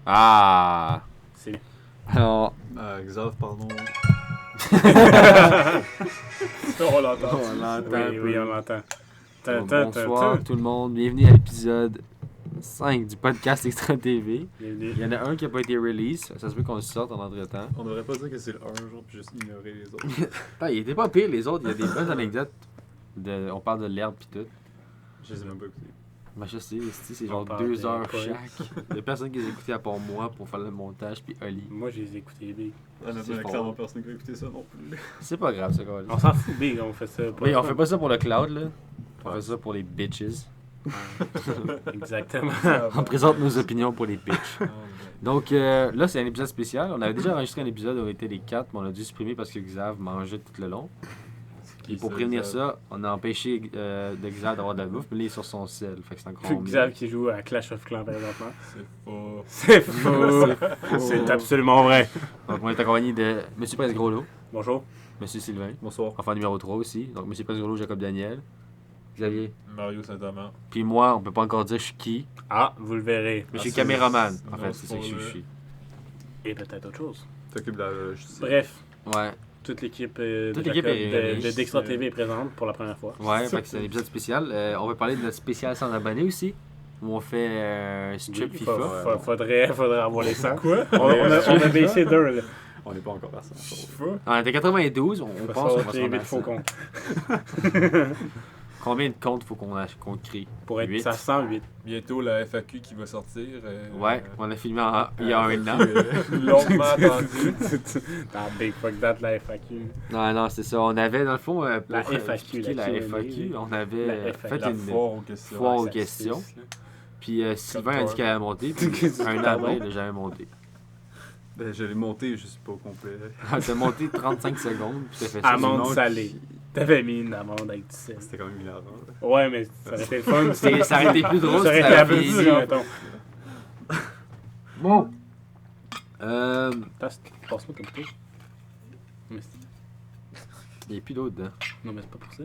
Ah! C'est... Alors... Xav, pardon. On l'entend. On l'entend. Oui, on l'entend. Bonsoir tout le monde, bienvenue à l'épisode 5 du podcast Extra TV. Bienvenue. Il y en a un qui n'a pas été release, ça se peut qu'on le sorte en entre-temps. On devrait pas dire que c'est le 1 jour puis juste ignorer les autres. Il était pas pire les autres, il y a des bonnes anecdotes. On parle de l'herbe pis tout. Je les ai même pas écoutés. Mais je sais, c'est genre On parle 2 des heures points. chaque. Il y a personne qui les a écoutés à part moi pour faire le montage pis Oli. Moi, je les ai écoutés, Big. Honnêtement, il y a fort. clairement personne qui a écouté ça non plus. C'est pas grave ce gars On s'en fout, Big, on fait ça. Oui, on fait pas ça pour le cloud là. On Ouais. fait ça pour les bitches. Exactement. On présente nos opinions pour les bitches. Donc là, c'est un épisode spécial. On avait déjà enregistré un épisode où on était les 4, mais on a dû supprimer parce que Xav mangeait tout le long. Et pour prévenir ça, on a empêché de Xav d'avoir de la bouffe, mais là, il est sur son sel. Fait que c'est encore mieux. Xav qui joue à Clash of Clans présentement. C'est faux. C'est faux. C'est absolument vrai. Donc on est accompagné de Monsieur Presse Groslo, Bonjour. Monsieur Sylvain, Bonsoir. enfant numéro 3 aussi. Donc Monsieur Presse Groslo, Jacob Daniel, Xavier. Mario Saint-Amand. Puis moi, on peut pas encore dire je suis qui, Ah, vous le verrez. mais je suis c'est- caméraman. c'est- En non, fait, c'est c'est ça que pour je le- suis. Et peut-être autre chose. T'occupes de la logistique. Bref, Ouais. toute l'équipe, Toute de, l'équipe Jacob, est- de Dextra TV est présente pour la première fois. Ouais, fait que c'est un épisode spécial. On va parler de notre spécial sans abonnés aussi, où on fait un strip Oui, FIFA. Faudrait avoir les 100. Quoi? On a baissé d'un, là. On n'est pas encore à ça. On était 92, on Faut pense qu'on va sortir se rendre à 8 faux ça. comptes. Combien de comptes faut qu'on crée? Pour être 8. à 108. Bientôt la FAQ qui va sortir. Ouais, on a filmé il y a un an. Longuement attendu. Dans Big Fuck That, la FAQ. Non, c'est ça. On avait, dans le fond, pour La FAQ, expliquer la la Q&A, FAQ, on avait la FAQ. fait La une foire aux questions. foire aux ça questions. suce, là. Puis Sylvain a dit qu'elle allait monter, puis un an après, il n'a jamais monté. Ben, je l'ai monté, je sais pas au complet. T'as monté 35 secondes, puis t'as fait ça. Amande sinon, salée. T'avais mis une amande avec du sel. C'était quand même hilarant. Ouais, mais ça aurait été le fun. Ça aurait été plus drôle Ça aurait si été ça applaudi, avait fini. mettons. Bon. Passe-moi comme tout. Mais Il n'y a plus d'eau dedans. non, mais c'est pas pour ça.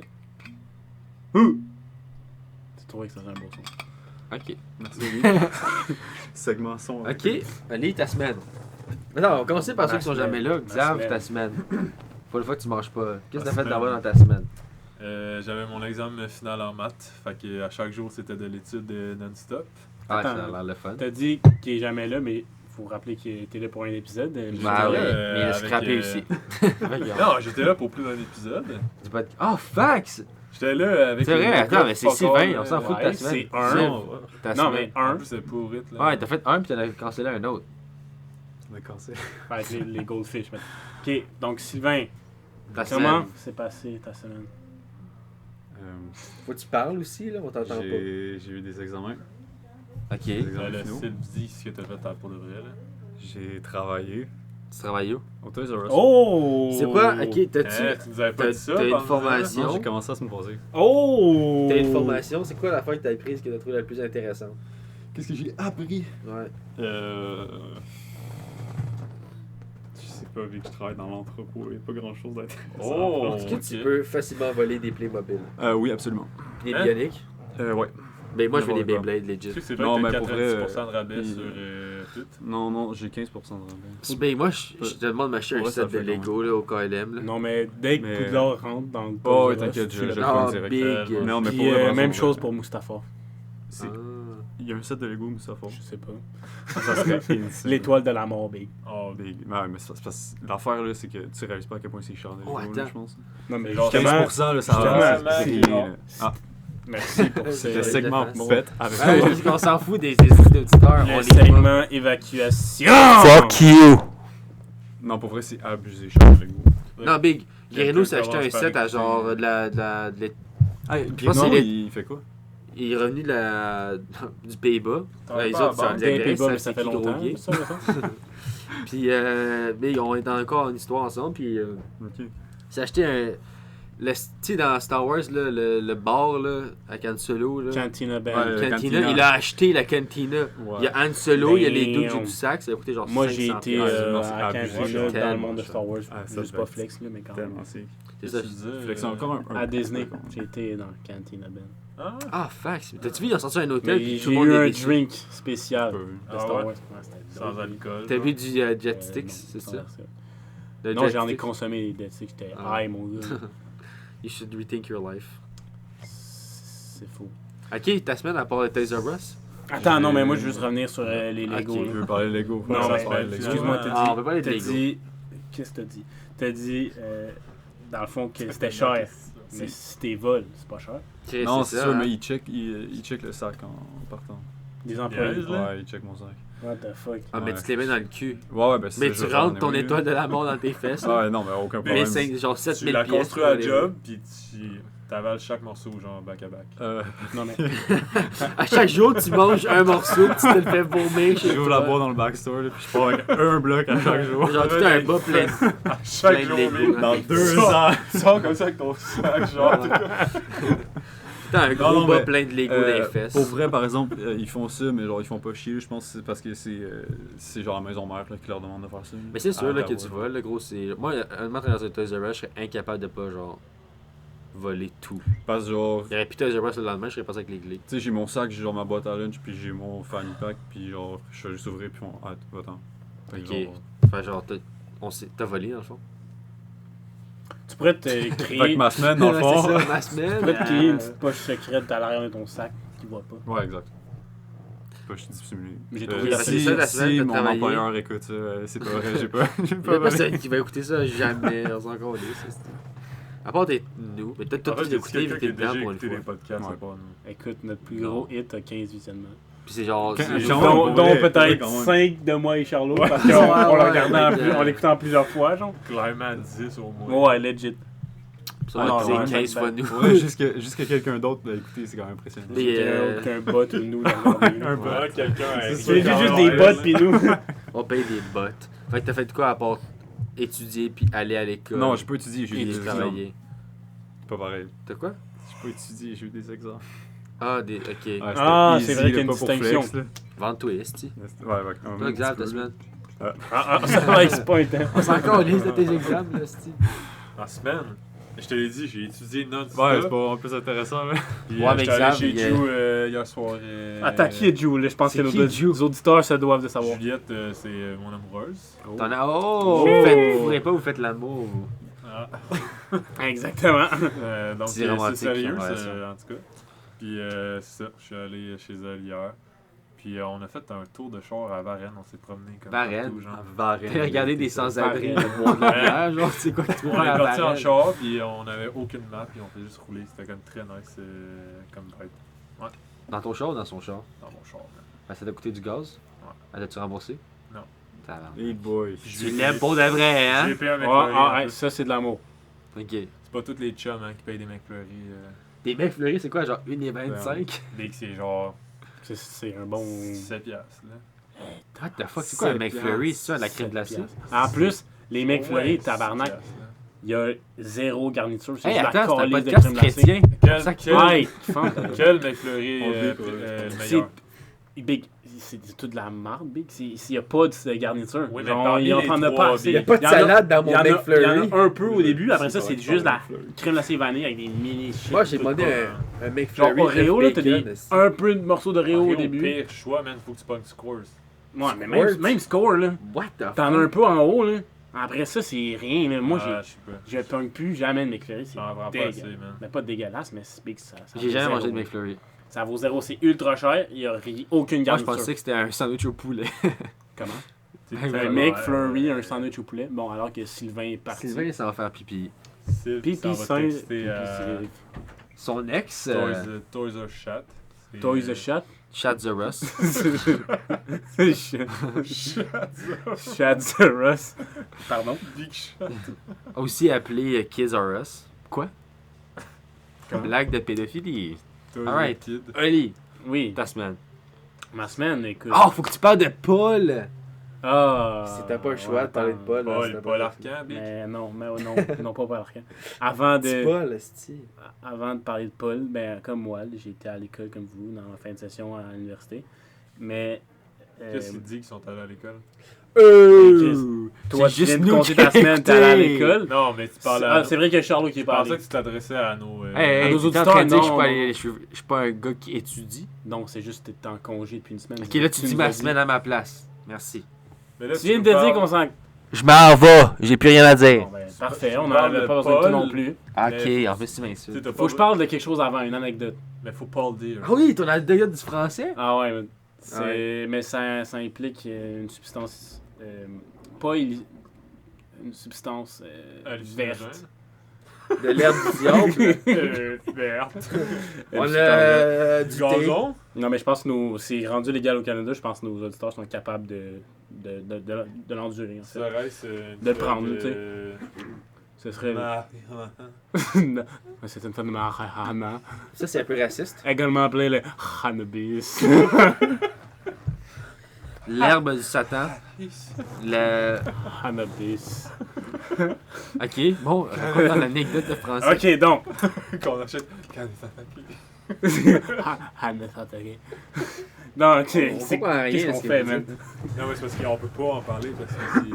Tu trouvais que ça faisait un beau son. Ok. Merci. Segment son. Ok, allez, ta semaine. Mais non, on va commencer par Ma ceux qui sont semaine. jamais là. Ma Xav, semaine. ta semaine. Pas le fois que tu manges pas. Qu'est-ce que Ma t'as fait semaine. d'abord dans ta semaine? J'avais mon examen final en maths. Fait que à chaque jour, c'était de l'étude non-stop. Ah, Attends. ça a l'air le fun. T'as dit qu'il est jamais là, mais faut rappeler qu'il était là pour un épisode. Bah oui, J'étais là, mais il a avec, scrappé aussi. Regarde. Non, j'étais là pour plus d'un épisode. Du pod- Oh, fax! J'étais là avec. C'est vrai, les attends, gars mais c'est fuck Sylvain, all, on s'en fout de ta ouais, semaine. c'est un. Non, ouais. Ta Non, semaine. mais En un. plus, c'est pourri. Là. Ouais, t'as fait un, puis t'en as cancellé un autre. On a cassé. Avec les goldfish. Mais... Ok, donc Sylvain, Ta comment semaine. s'est passée ta semaine? Faut que tu parles aussi, là, on t'entend pas. J'ai eu des examens. Ok. Des Tu examens Le finaux. Sylve dit ce que t'as fait pour de vrai. Là. J'ai travaillé travailles où? au Toys R Us. Oh! C'est quoi? Ok, t'as-tu. Tu nous avais pas dit ça? t'as une pendant- formation. Non, j'ai commencé à se me poser. Oh! T'as une formation, c'est quoi l'affaire que t'as prise que t'as trouvé la plus intéressante? Qu'est-ce que j'ai appris? Ouais. Je sais pas, vu que je travaille dans l'entrepôt, il n'y a pas grand chose d'intéressant. Oh! Est-ce que tu ok. peux facilement voler des Playmobil? Oui, absolument. Des Hein? bioniques? Ouais. Ben moi je fais des N'importe quoi. Beyblade legit. Tu sais que c'est Non, vrai que mais t'as pour vrai, 90% de rabais il- sur tout. Non, j'ai 15% de rabais. Ben moi je te demande de m'acheter un Ouais, ça set de fait Lego là, au KLM. Là. Non, mais dès que Mais- Poudlard rentre dans le Oh, Toys R ouais, Us, t'inquiète, tu je l'as. le Ah, prends direct. big! Non, mais Puis, pour vrai, par même contre, chose pour Mustapha. c'est- Ah. Il y a un set de Lego Mustapha. Je sais pas. Ça serait insane. L'étoile de la mort, Big. Oh, Big. Ouais, mais c'est parce que l'affaire, là, c'est que tu réalises pas à quel point c'est cher, les Oh, Lego, là, attends. je pense. Non, mais Genre justement, 15%, là, ça va. justement, C'est c'est- rien, là. Ah, merci pour c'est le ce segment Bon. fait avec Ouais, parce qu'on s'en fout des auditeurs. On le les voit. segment évacuation. you! Non, pour vrai, c'est abusé cher, les Lego. Non, Big. Guerrero s'est Quelqu'un acheté un commence set par à écouter. genre de la. Ah, Je pense non, que c'est il fait quoi? Il est revenu du Pays-Bas. T'en Ouais, as les pas autres, c'est à en bord. Des diagresse, Pays-Bas, mais ça c'est fait qui, gros longtemps. gay. Ça, mettons. Puis, Big, on est encore en histoire ensemble. Puis, Ok. il s'est acheté un. Tu sais, dans Star Wars, là, le bar là, à Han Solo, là, Cantina Ben. Ouais, Cantina, Cantina. il a acheté la Cantina. Ouais. Il y a Han Solo, il y a les deux Damn. du sac, ça a coûté genre Moi, 500 j'ai été piastres. Non, c'est à abusé, Cantina dans le tellement monde de cher. Star Wars. Ah, ça Juste doit pas être flex, là, mais quand même. Tellement sick. C'est ça. Tu disais, Flex encore un À peu, Disney, par contre. j'ai été dans Cantina Ben. Ah, Ah, fax. T'as-tu vu, ils ont sorti un hôtel, Mais puis tout j'ai le monde eu est un déçu. drink spécial Peu. de Ah Star ouais? Wars. Ouais, c'était sans dope. alcool. T'as genre. vu du Jet Non, Sticks, c'est sans ça? ça. Le Non, Jet j'en ai Sticks. consommé des Dead Sticks. J'étais Ah. high, mon gars. You should rethink your life. C'est fou. Ok, ta semaine à part le Toys R Us? Attends, non, mais moi, je veux juste revenir sur les Lego. Ok. là. Je veux parler Lego. Non, ça mais se parle Lego. excuse-moi, Ah, on peut parler de t'as Lego. dit. Qu'est-ce que t'as dit? T'as dit, dans le fond, que c'était cher. Mais si t'es vol, c'est pas cher. Chris, Non, c'est c'est ça, sûr, hein. mais il check le sac en partant. Des employés. Yes, là. Ouais, il check mon sac. What the fuck? Ah, mais Ouais. tu te les mets dans le cul. Ouais, ben c'est Mais ça, tu j'en rentres ai ton eu. étoile de la mort dans tes fesses. Ah, non, mais aucun Mais problème. genre Tu 7000 l'as pièces. construit à job, puis tu t'avales chaque morceau, genre back-à-back. Non, mais. À chaque jour, tu manges un morceau, puis tu te le fais vomir chez J'ouvre toi. la boîte dans le backstore, là, puis je pars avec un bloc à chaque jour. Genre tout un bas plein À chaque plein de journée. Lego. Dans hein. 2 ans. Tu sors comme ça avec ton sac, genre. T'as un Non, gros non, bas mais, plein de Lego dans les fesses. Pour vrai, par exemple, ils font ça, mais genre ils font pas chier. Je pense que c'est parce que c'est genre la maison mère là, qui leur demande de faire ça. Mais c'est sûr Ah, là, que ouais. tu voles, le gros, c'est. Moi, honnêtement, dans un Toys R Us, je serais incapable de pas, genre, voler tout. Parce que genre, Il y aurait plus Toys R Us le lendemain, je serais passé avec les clés. tu sais, j'ai mon sac, j'ai genre ma boîte à lunch, puis j'ai mon fanny pack, puis genre, je fais juste ouvrir, puis on. Ah, va-t'en. Fait que Ok. genre, Enfin, genre, t'as volé dans le fond. Tu pourrais te Fait créer. que ma semaine, dans le Ouais, fond. c'est ça, ma semaine. Tu pourrais te créer une petite poche secrète à l'arrière de ton sac qui voit pas. Ouais, exact. Pas je suis dissimulé. J'ai trouvé la c'est ça, la semaine, si t'as mon travaillé. employeur écoute ça, c'est pas vrai, j'ai pas Il y a volé. personne qui va écouter ça jamais, on s'en calisse, ça. À part des nous, mais peut-être En tout fait, écouté, quelqu'un qui éviter a le temps déjà pour une écouté fois. les podcasts, Ouais. c'est pas nous. Écoute, notre plus gros hit a 15 visionnements. Puis c'est genre. Quand- c'est- genre, Dont, pour dont vrai, peut-être quand même. 5 de moi et Charlot, parce Ouais, qu'on ouais, le regardait ouais, on l'écoutait en plusieurs fois, genre. Clairement à 10 au moins. Ouais, legit. Ça Ah, va non, être ouais, 15 fois nous. Ouais, jusqu'à quelqu'un d'autre l'a écouté, c'est quand même impressionnant. Les- Qu'un bot ou nous. là, Un on- bot. Ah, quelqu'un a C'est C'est sûr. juste des bots pis nous. On paye des bottes. Fait que t'as fait quoi à part étudier puis aller à l'école? Non, j'ai pas étudié, j'ai eu et des examens. travailler. Pas pareil. T'as quoi? J'ai pas étudié, j'ai eu des examens. Ah, des. Ok. Ouais, c'était Ah, easy, c'est vrai qu'il y a là, une pas pour distinction. flex, là. Vente-toi, esti. Ouais, ouais, Toi, Xav, ta semaine. Ça va, c'est pas intense. On s'en calisse de tes examens, là, esti. En semaine. Je te l'ai dit, j'ai étudié non-stop. Ouais, c'est pas plus intéressant, là. Puis, Ouais, mais j'étais allé Xav, chez il- Joe hier soir. Attends, qui est Jules? Je pense C'est que qui, nos Jules? auditeurs se doivent de savoir. Juliette, c'est mon amoureuse. T'en as. Oh! Vous faites pas, vous faites l'amour. vous. Ah. Exactement. Donc, C'est romantique, c'est sérieux, ouais, en tout cas. Puis, c'est ça, je suis allé chez elle hier. Puis, on a fait un tour de char à Varennes. On s'est promené comme Varennes? partout, genre. T'as regardé des sans-abri Varennes. de boire de la bière, genre, c'est quoi que tu veux On faire est à parti en Varennes? char, puis on avait aucune map, puis on fait juste rouler. C'était comme très nice comme bête Dans ton char ou dans son char? dans mon char. man. Ben, ça t'a coûté du gaz? Ouais. Elle t'a-tu remboursé? Non. Tabarnak. Hey boy. Tu l'aimes pour de vrai, hein? J'ai payé un Ah, McFlurry. ah, en ouais, plus. ça, c'est de l'amour. Ok. C'est pas tous les chums qui payent des McFlurry. Des mecs fleuris, c'est quoi, genre 1,25? Dès que c'est genre C'est un bon. 7 piastres. Là. What the fuck, c'est quoi un 7 McFlurry? C'est ça, de la 7 crème glacée? piastres. En plus, les McFlurry, Ouais, tabarnak, 6 piastres, là. il y a zéro garniture. C'est Hey, juste la attends, c'est un calice de podcast crème glacée. chrétien. Quel, Ça, quel, Ouais, femme. quel McFlurry On vit, le C'est meilleur? Big, c'est tout de la marde, Big. S'il n'y a pas de garniture, Oui, mais genre, parmi il en les prend trois, pas Big. assez. Il y a pas de Il y en a- salade dans mon il y en a- McFlurry. Il y en a un peu au début, après ça, C'est c'est pas juste la McFlurry. crème glacée vanille avec des mini shit. Moi, j'ai tout demandé pas. un Genre McFlurry. Oreo, là, t'as bacon, des, esti. un peu de morceaux d'Oreo au Oreo, début. pire choix, man. Faut que tu pognes Scores. Ouais, mais Squirt. même score, là. What the fuck? T'en as un peu en haut, là. Après ça, c'est rien, là. Moi, Ah, je sais pas. je pogne plus jamais de McFlurry. C'est J'en prends pas assez, dégueulasse. man. Mais pas dégueulasse, mais c'est big, ça. J'ai vaut jamais zéro, mangé de là. McFlurry. Ça vaut zéro, c'est ultra cher. Il n'y a aucune Moi, je garniture. pensais que c'était un sandwich au poulet. Comment? C'est Un Un McFlurry, un sandwich au poulet. Bon, alors que Sylvain est parti. Sylvain, ça va faire pipi. Pipi ça va sain. texter à Son ex, Toys R Chat. Toys the Shot. Chad the Russ. Shad the Russ. Pardon? Big Shot. Aussi appelé Kids R Us. Quoi? Comment? Blague de pédophilie. Toys Alright. R Kid. Oli, Oui. ta semaine. Ma semaine, écoute. Oh, faut que tu parles de Paul! Ah! Si t'as pas le choix de parler de Paul, là, c'était Paul pas Arcand, bitch. Mais non, non, pas Paul Arcand. Avant Petit de, Paul, esti. avant de parler de Paul, ben, comme moi, j'ai été à l'école comme vous, dans la fin de session à l'université. Mais. Qu'est-ce qu'ils disent qu'ils sont allés à l'école? Toi, C'est tu viens juste de nous compter qui ta semaine, t'es allé à écouté. l'école. Non, mais tu parles à. Ah, c'est vrai que Charlot qui est Je pas pensais allé. que tu t'adressais à nos. Hey, nos t'es en auditeurs, train de dire que je suis non, pas non. allé- je suis pas un gars qui étudie. Non, c'est juste que t'es en congé depuis une semaine. Ok, là, tu dis nous ma as dit. semaine à ma place. Merci. Mais là, Tu viens de te dire qu'on s'en. Je m'en vais, j'ai plus rien à dire. Bon, ben, parfait, on tu n'en parles avait de pas besoin de toi Paul. non plus. Ok, en fait, tu m'insultes. Faut que je parle de quelque chose avant, une anecdote. Mais faut pas le dire. Ah oui, ton anecdote du français? Ah ouais, mais, c'est- Ouais. mais ça implique une substance. Pas une substance Hallucinogène. verte. De l'herbe du diable. Verte. On Une a du thé. Gazon? Non, mais je pense que c'est rendu légal au Canada. Je pense que nos auditeurs sont capables de l'endurer. En fait. Serait-ce De le prendre, tu sais. Ce serait. Non, c'est une femme de marijuana. Ça, c'est un peu raciste. Également appelé le cannabis. L'herbe du Satan. Le... Cannabis. Ok, bon, raconte dans l'anecdote de français. Ok, donc. Qu'on achète quand ça fait. Cannabis. Non, ok. On C'est comprend rien qu'est-ce à qu'on ce que fait, vous man? dites. Non, mais c'est parce qu'on peut pas en parler parce que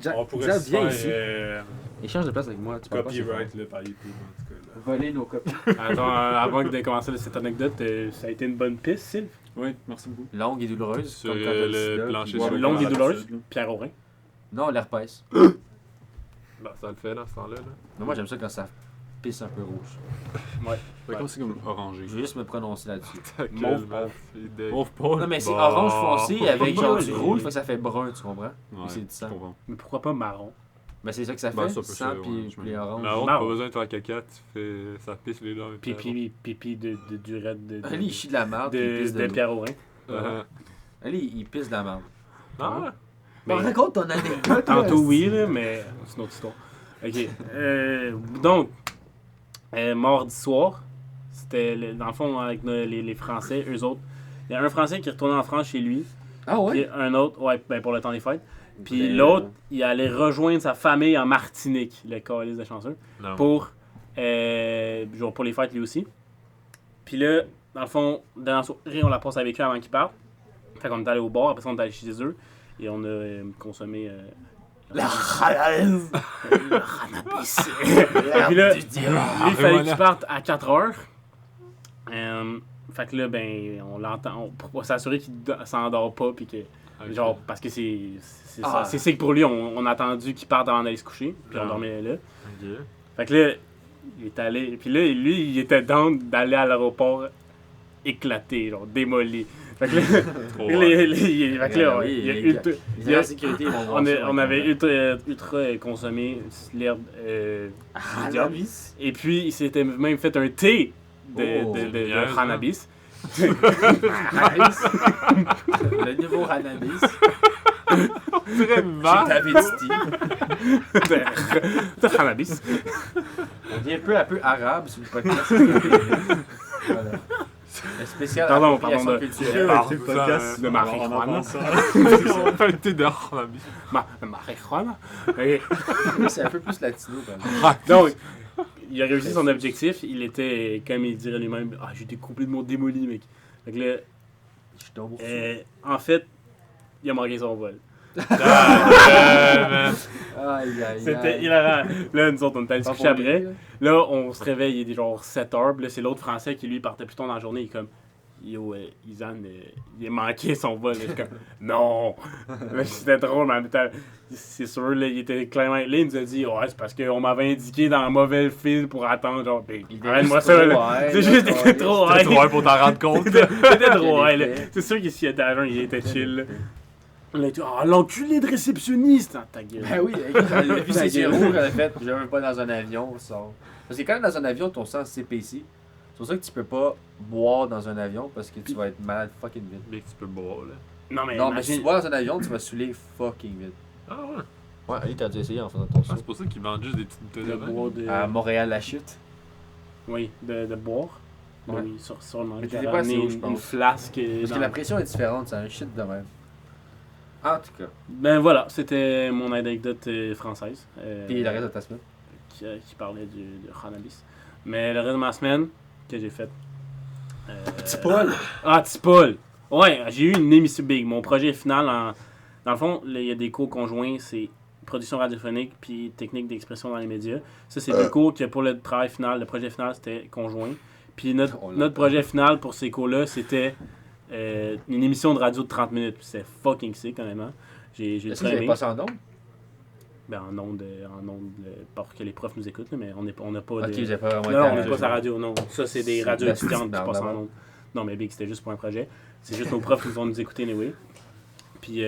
Jack, on pourrait Jack, se viens faire ici. Échange de place avec moi. Tu parles pas assez copyright là, par YouTube en tout cas. Là. fort. Voler nos copies. Attends, avant de commencer cette anecdote, ça a été une bonne piste, Sylve. Oui, merci beaucoup. Longue et douloureuse. Sur comme quand t'as le le sida, plancher puis sur boire le de Longue et l'eau. douloureuse. Pierre Aurin. Non, l'herpès. Ben, ça le fait dans ce temps-là. Là. Mais moi, j'aime ça quand ça pisse un peu rouge. Ouais. C'est comme c'est comme orangé. Je vais juste me prononcer là-dessus. Mauve man. C'est deg. Pauvre Paul. Non, mais c'est Bon. orange foncé avec genre du Les- rouge, fait que ça fait brun, tu comprends? Ouais, c'est du sang. je comprends. Mais pourquoi pas marron? Ben, c'est ça que ça fait. Ben, ça peut sang se- ouais, puis je puis me- orange. Marron, t'as Marron. pas besoin de faire caca, tu fais. Ça pisse les dents. Pipi du raid de Ali, il chie de la merde, puis il pisse de de l'eau. Pierre Aurin. Ali, il pisse de la merde. Ah, Mais- Bon, raconte ton anecdote. Tantôt oui, là, mais c'est une autre histoire. Ok. Donc, mardi soir, c'était dans le fond avec les Français, eux autres. Il y a un Français qui retournait en France chez lui, Ah puis ouais? un autre, ouais, ben pour le temps des fêtes. Puis Ben, l'autre, il allait rejoindre sa famille en Martinique, le calice de chanceux, non. pour les fêtes lui aussi. Puis là, dans le fond, dans la soirée, on la passe avec eux avant qu'ils partent. Fait qu'on est allé au bar, après ça, on est allé chez eux et on a consommé. La cannabis. Le cannabis. Puis là, lui, il fallait qu'il parte à 4 heures. Fait que là, ben, on l'entend pour s'assurer qu'il s'endort pas. Puis que, Ok. genre, parce que c'est Ah. ça. C'est sick pour lui. On a attendu qu'il parte avant d'aller se coucher. Puis on Ah. dormait là. Ok. Fait que là, il est allé. Puis là, lui, il était down d'aller à l'aéroport éclaté, genre, démolé. Fait que là, Trop fait que là, oui, il y a les ultra- Les il y a- agents de sécurité vont voir ça, on ouais, avait quand même. ultra consommé l'herbe Cannabis. et puis il s'était même fait un thé Oh, de génial, cannabis. Cannabis. Le nouveau cannabis. Vraiment? Chez David de cannabis. On devient peu à peu arabe sur le podcast. Voilà. Un spécial Pardon, appropriation pardon, culturelle. C'est le podcast de marijuana. On fait un thé de cannabis. Marijuana. Ok. C'est un peu plus latino quand même. Donc, il a réussi son objectif. Il était, comme il dirait lui-même, j'ai été complètement démoli, mec. Fait que là, Je tombe au fou. en fait, il a manqué son vol. Man. Aïe, aïe, C'était aïe. hilarant. Là, nous autres, on était allés se Pas coucher pour lui, après. là. Là, on se réveille, il est genre 7h. Puis là, c'est l'autre Français qui, lui, partait plus tôt dans la journée. Il est comme, yo, Isan, il a manqué son vol. Là, je suis comme, non. Là, c'était drôle, mais en même temps, c'est sûr, là, il était clairement. Là, il nous a dit, ouais, c'est parce qu'on m'avait indiqué dans la mauvaise file pour attendre. Genre, ben, Il était arrête-moi juste ça, trop là. high, C'est là, juste, ouais, c'était trop T'es high. trop loin pour t'en rendre compte. C'était trop Il high, là. était- C'est sûr que s'il était à jeun, il était chill, là. On a dit, l'enculé de réceptionniste! Ah, ta gueule. Ben oui, j'avais vu ses yeux rouges, j'avais fait, je vais pas dans un avion, ça. Parce que quand même dans un avion, ton sang CPC. C'est pour ça que tu peux pas boire dans un avion parce que tu vas être malade fucking vite. Mais que tu peux boire, là. Non, mais Non, mais si imagine. tu bois dans un avion, tu vas saouler fucking vite. Ah ouais. Ouais, Ali, t'as dû essayer en faisant ton Ah, c'est pour ça qu'ils vendent juste des petites bouteilles De de vin. boire de... À Montréal, la chute. Oui, de boire. Ouais. Oui, sûrement. Mais J'ai t'étais pas assez ramené haut, je une pense. flasque. Parce que la pression est différente, c'est un shit de même. En tout cas. Ben voilà, c'était mon anecdote française. Puis le reste de ta semaine. Qui parlait du cannabis. Mais le reste de ma semaine, que j'ai fait. Petit Paul! Ah, petit Paul! Ouais, j'ai eu une émission big. Mon projet final, dans le fond, il y a des cours conjoints, c'est production radiophonique puis technique d'expression dans les médias. Ça, c'est deux cours que pour le travail final, le projet final, c'était conjoint. Puis notre projet final pour ces cours-là, c'était une émission de radio de 30 minutes. C'était fucking sick, honnêtement. J'ai Est-ce que très vous avez aimé. passé en ondes? Ben, en ondes, pour que les profs nous écoutent, là, mais on n'a pas Ok, de... j'ai pas vraiment Non, été on à n'est la pas sa radio. radio, non. Ça, c'est des radios La étudiantes qui petite passent en merde, ondes. Non, mais Big, c'était juste pour un projet. C'est juste nos profs qui vont nous écouter, anyway. Puis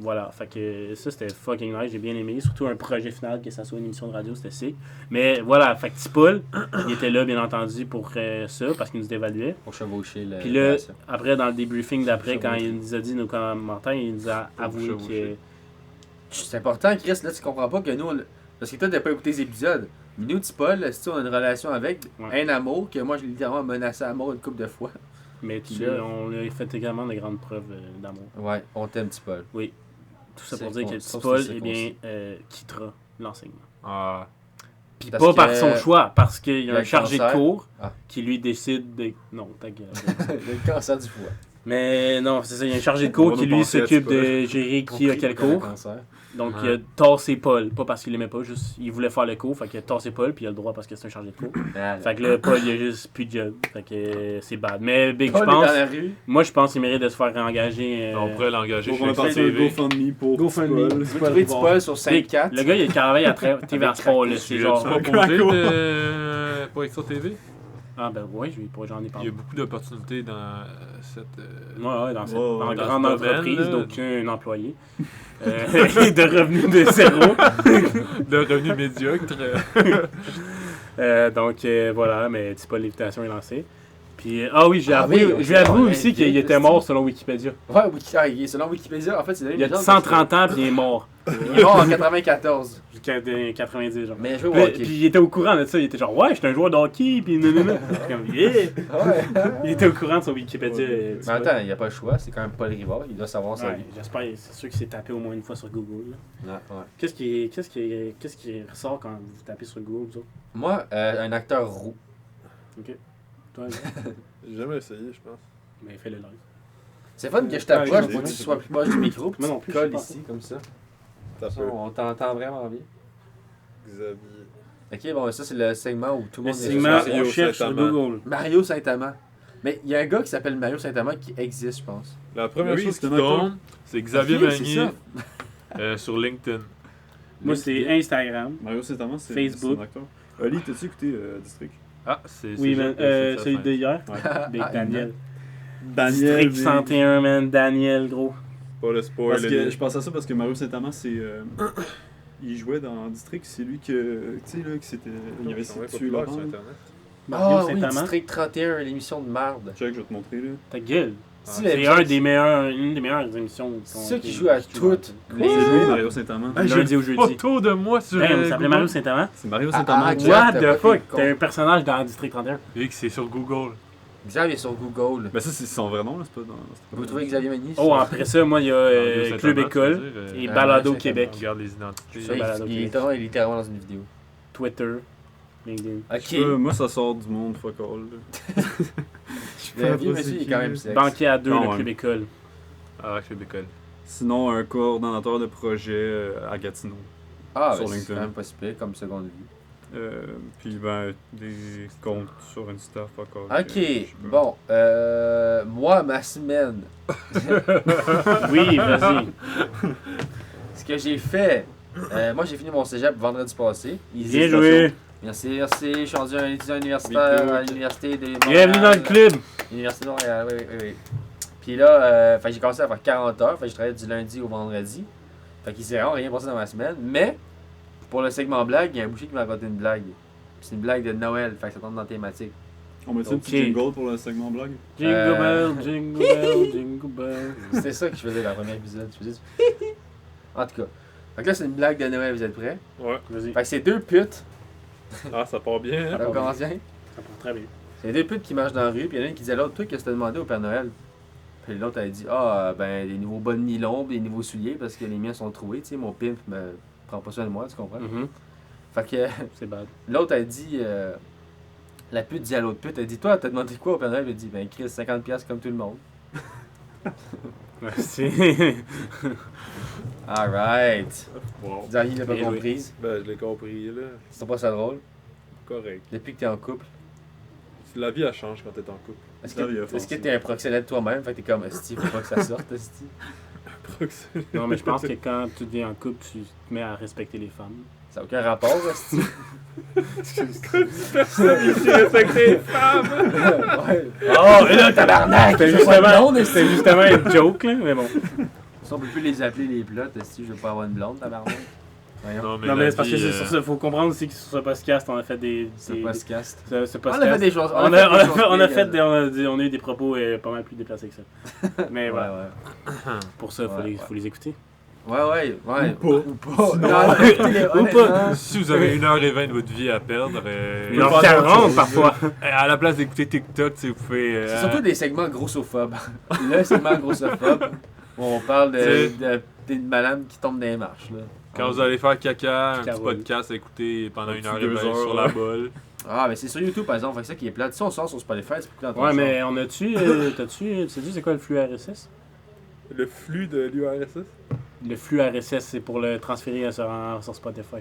voilà, fait que ça, c'était fucking nice, j'ai bien aimé. Surtout un projet final, que ça soit une émission de radio, c'était sick. Mais voilà, fait que petit Paul, il était là, bien entendu, pour ça, parce qu'il nous évaluait. Pour chevaucher le. Puis là, après, dans le débriefing d'après, quand il nous a dit nos commentaires, il nous a avoué que... C'est important, Chris, là, tu comprends pas que nous. Parce que toi, t'as pas écouté les épisodes. Mais nous, petit Paul, si on a une relation avec, un amour, que moi, j'ai littéralement menacé à mort une couple de fois. Mais on a fait également de grandes preuves d'amour. Ouais, on t'aime, petit Paul. Oui. Tout ça pour C'est dire que con- petit sauf Paul, si c'est eh bien, quittera l'enseignement. Ah. Puis Parce pas que- par son choix, parce qu'il y Il a a un le chargé de cancer. cours Ah. qui lui décide de... Non, ta gueule. Le cancer du foie. Mais non, c'est ça, il y a un chargé de cours On va qui nous lui penser à s'occupe petit de gérer qui a quel Le cours. cancer. Donc Ouais. il a tassé Paul, pas parce qu'il l'aimait pas, juste il voulait faire le cours, fait qu'il a tassé Paul, puis il a le droit parce que c'est un chargé de cours. Ah, Fait que là, Paul, il a juste plus de job. Fait que c'est bad. Mais Big, Paul je est dans pense... la rue. Moi, je pense qu'il mérite de se faire réengager. On pourrait l'engager Donc, on chez va partir un TV. GoFundMe pour GoFundMe. Paul. Vous trouvez petit Paul sur Big, 5-4. le gars, il travaille à TV Sport, là. C'est Tu genre... as proposé pour Extra TV? Ah ben ouais, j'en ai Il y parlé. a beaucoup d'opportunités dans cette. Ouais, dans cette Ouais, en dans grande ce domaine, entreprise là. d'aucun employé. De revenus de zéro. de revenus médiocres. Donc voilà, mais c'est pas l'invitation est lancée. Puis ah oui, j'ai Ah avoué, oui, j'ai avoué ouais, aussi ouais, qu'il ouais, était mort selon Wikipédia. Ouais, selon Wikipédia, en fait, c'est Il a 130 ans puis il est mort. Il est mort en 94. Jusqu'à 90 genre. Mais il jouait au Puis, hockey. puis il était au courant de ça, il était genre ouais, j'étais un joueur de hockey puis nanana. Comme yeah. Ouais. Il était au courant de son Wikipédia. tu Mais vois. attends, il n'y a pas le choix, c'est quand même Paul Rivard, il doit savoir sa Ouais, vie. j'espère, c'est sûr qu'il s'est tapé au moins une fois sur Google. là. Ouais. Qu'est-ce qui ressort quand vous tapez sur Google, vous autres? Moi, un acteur roux. Toi, J'ai jamais essayé, je pense. mais fais-le live. C'est fun que je Ouais, t'approche j'ai pour que vu. tu sois plus proche du micro, puis Moi tu non plus, te je colles sais pas. ici, comme ça. T'as Ça, peu. on t'entend vraiment bien. Xavier. Ok, bon, ça c'est le segment où tout le Le monde segment, Mario on cherche sur Saint-Amand. Google. Mario Saint-Amand. Mais il y a un gars qui s'appelle Mario Saint-Amand qui existe, je pense. La première Oui, chose c'est qui un acteur. tombe, c'est Xavier Ok, c'est Magnier sur LinkedIn. Moi, c'est Instagram. Mario Saint-Amand, c'est Facebook. c'est un acteur. Ali, t'as-tu écouté District? Ah, c'est. Oui, c'est man, juste cette celui fin. de hier. Ouais. Big Ah, Daniel. Daniel. District 101, man. Daniel, gros. Pas le spoil. Parce que je pense à ça parce que Mario Saint-Amand, c'est. Il jouait dans District, c'est lui que. Tu sais, là, qui s'était. Il avait C'est tué populaire Laurent. sur là. Internet. Mario Ah oui, Saint-Amand. District 31, l'émission de marde. Check, je vais te montrer, là. Ta gueule. Si, C'est l'émission- une des meilleures émissions. C'est ça qui joue à toutes C'est les lui, jours. Mario Saint-Amand. Ah, Lundi au jeudi. Photo de moi sur. Damn, ça s'appelait Google. Mario Saint-Amand. C'est Mario Ah, Saint-Amand. ah, Ouais. Jack, What t'as the pas fuck? pris T'es le un personnage dans District 31. Et que c'est sur Google. Xavier est sur Google. Ben ça, c'est son vrai nom, là, c'est pas dans... Vous trouvez Xavier Magny? Oh, après ça, moi, il y a Mario Club Saint-Amand, École tu veux dire, et Ah, Balado ouais, Québec. On regarde les identités. Ça, Balado Il Québec. est littéralement dans une vidéo. Twitter, LinkedIn. Ok. Moi, ça sort du monde, fuck all. là. Le vieux monsieur, il est quand même sexe. Banquier à deux, Non, le ouais. Club École. Ah, Club École. Sinon, un coordonnateur de projet à Gatineau. Ah, sur ben, c'est LinkedIn. quand même pas si pire comme seconde vie. Puis, ben, des comptes sur Insta, fuck all. Ok, bon. Moi, ma semaine, Oui, vas-y. ce que j'ai fait, moi j'ai fini mon cégep vendredi passé. Bien joué. Merci, merci. Je suis rendu un étudiant universitaire à l'université de Montréal. Bienvenue dans le club. Université de Montréal, oui. Puis là, j'ai commencé à faire 40 heures. J'ai travaillé du lundi au vendredi. Fait qu'il s'est vraiment rien passé dans ma semaine. Mais, pour le segment blague, il y a un boucher qui m'a raconté une blague. Puis c'est une blague de Noël, fait que ça tombe dans la thématique. On met-tu un petit Ok. jingle pour le segment blague? Jingle Euh. bell, jingle bell, jingle bell. C'était ça que je faisais dans le premier épisode. Je faisais du... En tout cas. Fait que là, c'est une blague de Noël, vous êtes prêts? Ouais. Vas-y. Fait que c'est deux putes. Ah, ça part bien, hein? Ça commence bien. Ça part très bien. C'est deux putes qui marchent dans la rue, puis il y en a une qui dit à l'autre, toi, qu'est-ce que t'as demandé au Père Noël? Puis l'autre, elle dit, ah, ben, des nouveaux bas de nylon, des nouveaux souliers, parce que les miens sont troués, tu sais, mon pimp me prend pas soin de moi, tu comprends? Mhm. Fait que C'est bad. l'autre, elle dit, la pute dit à l'autre pute, elle dit, toi, t'as demandé quoi au Père Noël? Elle dit, ben, Chris, 50$ comme tout le monde. Ouais, c'est. Alright. Wow. Zahir l'a pas Bien joué. comprise. Ben, je l'ai compris, là. C'est pas ça drôle. Correct. Depuis que t'es en couple, La vie, elle change quand t'es en couple. est-ce La vie que offensive. t'es un proxénète toi-même? Fait que t'es comme, Esti, faut pas que ça sorte, Esti. Non, mais je pense que quand tu deviens en couple, tu te mets à respecter les femmes. Ça n'a aucun rapport, Esti. Ouais. Oh, et là, tabarnak! C'était je veux pas de blonde, C'était Esti. justement une joke, là, mais bon. Si on peut plus les appeler les plots, Esti, je veux pas avoir une blonde, tabarnak. Voyons. Non, Non, la mais c'est parce que vie, c'est sur ça. Faut comprendre aussi que sur ce podcast, on a fait des. C'est des- pas ce cast. ce On podcast. a fait des choses. On a eu des propos pas mal plus déplacés que ça. Mais Ouais, voilà. ouais. Pour ça, Ouais, faut les écouter. Ouais, ouais, ouais. Ou pas. Ou Honnêtement, Si vous avez 1h20 de votre vie à perdre, 1h40 parfois. à la place d'écouter TikTok, vous pouvez. C'est surtout des segments grossophobes. Le segment grossophobe, où on parle d'une madame qui tombe dans les marches. Là. Quand vous allez faire caca, un petit Carole. podcast à écouter pendant Un petit 1h20 2 heures, sur la bolle. Ah, mais c'est sur YouTube, par exemple. Fait que ça qui est plate. Si on sort sur Spotify, c'est pour que Ouais, mais on a-tu. Tu sais c'est quoi le flux RSS? Le flux de l'URSS? Le flux RSS, c'est pour le transférer sur Spotify.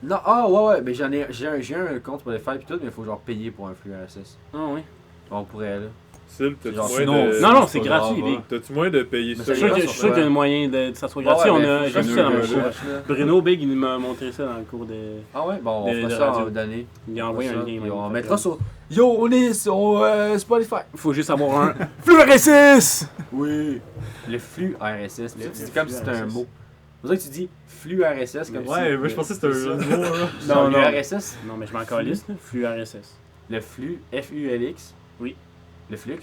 Non, ah, ouais, ouais. Mais j'ai un compte Spotify pis tout, mais il faut genre payer pour un flux RSS. Ah oui. On pourrait, là. Sil, t'as-tu Genre, moyen sinon, de... Non, c'est c'est pas gratuit, grave, Big. hein. T'as-tu moyen de payer Mais ça? ça Je y est, suis sûr qu'il y a un moyen de que ça soit gratuit. Ouais, On mais a faut j'ai vu que ça dans je mon le cours. cherche, là. Bruno Big, il m'a montré ça dans le cours de. Ah ouais, bon, on De fera ça radio. en d'année. Il a envoyé un lien. On même. mettra sur. Yo, on est sur Spotify. Faut juste avoir un flux RSS! Oui. Le flux RSS. Le C'est comme si c'était un RSS. mot. C'est pour ça que tu dis flux RSS comme Ouais, si. moi je pensais que c'était un mot, là. Non, Non, le non. RSS. Non, mais je m'en calisse, là. Flux RSS. Le flux FULX. Oui. Le flux.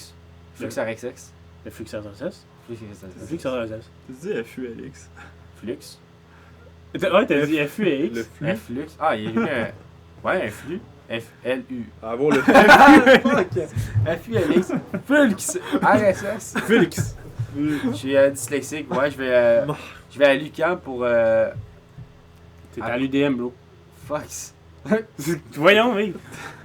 Flux Le- RSS. Le flux RSS. Flux Le flux RSS. Tu dis FULX. Flux. Ouais, t'as dit FUX. Le flux? Flux. Ah, il y a eu un. Ouais, un flux. FLU. Avoir le FULX. Flux. RSS. Félix. Je suis dyslexique. Ouais, je vais à l'UQAM pour. T'es à l'UDM, bro. Fox. Voyons, oui.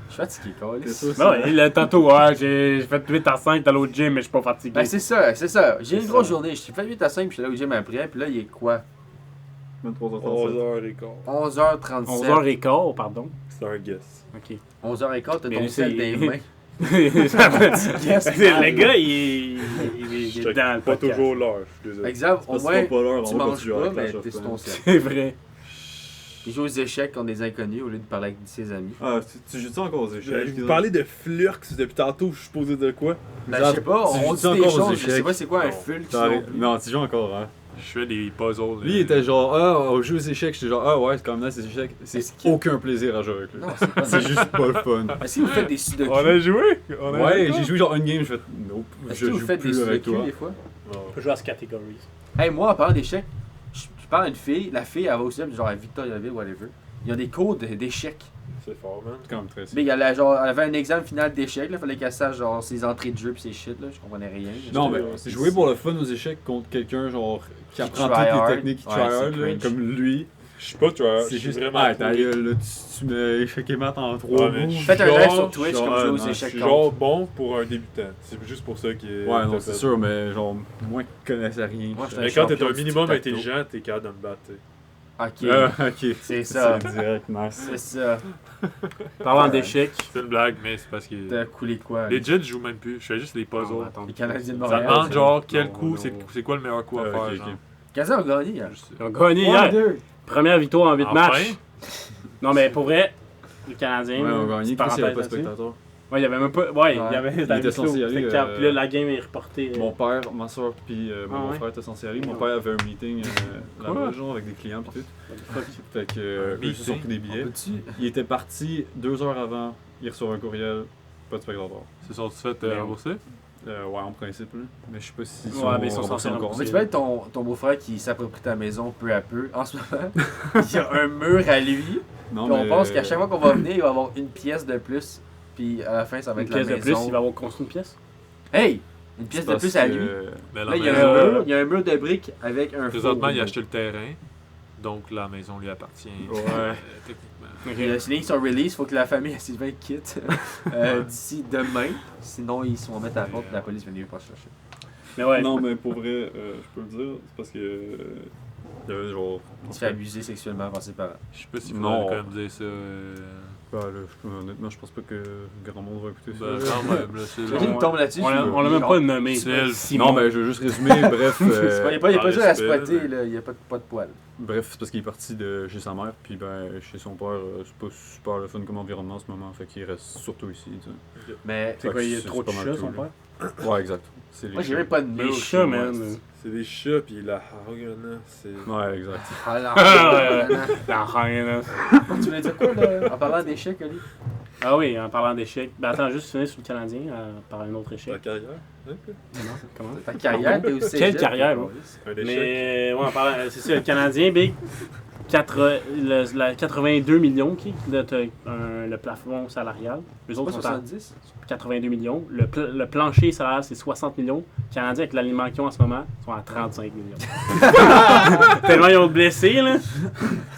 Je suis fatigué, câlisse. C'est ça, Non, ouais, là, tantôt, ouais, j'ai fait 8 à 5 dans l'autre gym, mais je suis pas fatigué. Ben, c'est ça, c'est ça. J'ai C'est une grosse ça. journée. Je suis fait 8 à 5 puis je suis allé au gym après. Puis là, il est quoi 23h37. 11h15. 11h37. 11h15, pardon. C'est un guess. Ok. 11h15, t'as Mais ton lui, sel c'est- dans les mains. Yes, le gars, il Je est check dans le pas podcast. toujours l'heure, je suis désolé. Exemple, au Parce que moins, c'est pas l'heure, tu on va manges continuer pas, avec mais Clash of t'es sur ton Clans. sel. C'est vrai. Il joue aux échecs contre des inconnus au lieu de parler avec ses amis. Ah, tu joues-tu encore aux échecs? Vous parlez de flux depuis tantôt, je suis supposé de quoi? Ben, je sais pas, Tu on joues dit encore des aux choses, je sais échecs? pas c'est quoi un Non. fulk. Non, tu joues encore, hein. Je fais des puzzles. Lui, il était genre, ah, on joue aux échecs. J'étais genre, ah ouais, c'est quand même nice, les échecs. Est-ce C'est qu'il- aucun plaisir à jouer avec lui. Non, c'est pas C'est juste pas le fun. Est-ce que vous faites des sudoku? On a joué? Ouais, j'ai joué genre une game, je fais, nope, Est-ce je que vous joue faites des plus avec sudoku toi. des fois? On peut jouer à ce catégorie. Hey, moi, en parlant d'échecs, je parle à une fille, la fille, elle va au cégep, genre à Victoriaville, whatever. Il y a des cours d'échecs. C'est fort, man. C'est quand même très Mais simple. elle avait un examen final d'échecs, là, fallait qu'elle sache genre ses entrées de jeu pis ses shit, là, je comprenais rien. Non, mais c'est jouer pour le fun aux échecs contre quelqu'un genre qui apprend try toutes hard. les techniques, qui Ouais, try c'est hard, là, cringe. comme lui, Je suis pas, tu vois, je c'est suis juste vraiment. ah, ta pourri. gueule, là, tu mets échec et maths en 3 Ouais, mais mots. je- Faites un genre, live sur Twitch genre, comme jouer aux non, Je échecs suis contre. genre bon pour un débutant. C'est juste pour ça qu'il est. Ouais, non, c'est sûr, mais genre, moi qui connaissais rien. Moi, j'étais Mais quand t'es champion un du minimum tic-tac-toe. intelligent, t'es capable de me battre, tu sais. Ok, Ok. c'est ça. C'est direct, nice. C'est ça. Parlant d'échecs, C'est une blague, mais c'est parce que. T'as coulé quoi? Les Jets, je joue même plus. Je fais juste les on va puzzles. attendre. Les Canadiens de Ça Montréal. demande genre quel Non, coup, non. c'est quoi le meilleur coup à Ah, faire. ok, genre. ok. Canadiens ont gagné, hein. Ils ont gagné Ouais, hier. deux. Première victoire en 8 Enfin. matchs. Non, mais pour vrai, les Canadiens. Ouais, on a là, gagné, petite Chris, il n'y avait pas de parenthèse là-dessus. spectateur. Ouais, il y avait même pas. Ouais, il y Ouais. avait. Il était censé y aller, Puis là, la game est reportée. Mon père, ma soeur, puis mon Ah ouais? frère étaient censés y aller. Mon père avait un meeting là-bas, genre, avec des clients, pis tout. Fait que eux, ils se sont pris des billets. Peux-tu? Il était parti 2 heures avant, il reçoit un courriel, pas de spectateur. Ils se sont fait Merde. rembourser? Ouais, en principe, là. Mais je sais pas si Ouais, mais ils sont censés encore. rembourser. Mais tu peux être ton beau-frère qui s'approprie ta maison peu à peu. En ce moment, il y a un mur à lui. Non, Puis on pense qu'à chaque fois qu'on va venir, il va avoir une pièce de plus. Puis à la fin, ça va Une être la pièce de maison. plus, il va avoir construit une pièce. Hey! Une pièce C'est de parce plus à que- lui. Mais Là, il y a un mur de briques avec un présentement, four. il a acheté le terrain. Donc, la maison lui appartient. Ouais. Techniquement. C'est les sont release, faut que la famille à Sylvain quitte d'ici demain. Sinon, ils se vont mettre à la porte et la police va venir pas chercher. Mais ouais. Non, mais pour vrai, je peux le dire, c'est parce que. Il y avait genre. Il se fait abuser sexuellement par ses parents. Je sais pas s'il Non. faudrait quand même dire ça. Bah, là, honnêtement, je pense pas que grand monde va écouter ça. Ben, quand même, là, c'est Imagine, on- il tombe là-dessus. On l'a même pas nommé. C'est- Simon. Non, mais je veux juste résumer. Bref, Il n'y a pas Ah, dur à respect, spotter, mais- là. Il n'y a pas de poil. bref, c'est parce qu'il est parti de chez sa mère, puis ben, chez son père, c'est pas super le fun comme environnement en ce moment, fait qu'il reste surtout ici. Tu sais. Mais C'est quoi, il y a C'est trop de pas mal chats, tout, son là. père? Ouais, exact. C'est moi, j'ai chats. même pas de mur. Les chez chats, moi. man. C'est des chats, pis la hargana, c'est. Ouais, exact. Ah, là, La reine. tu voulais dire quoi, là, en parlant d'échecs, Oli? Ah oui, en parlant d'échecs. Ben attends, juste finir sur le Canadien par un autre La échec. carrière. Hein, quoi? Non, comment? Ta carrière, t'es aussi. Quelle carrière, là? Un échec. Mais ouais, en parlant, c'est ça, le Canadien, Big. 82 millions, qui le plafond salarial. Les autres Pas sont à 70? 82 millions. Le plancher salarial, c'est 60 millions. Les Canadiens, avec l'alignement qu'ils ont en ce moment, sont à 35 millions. Tellement ils ont blessé, là.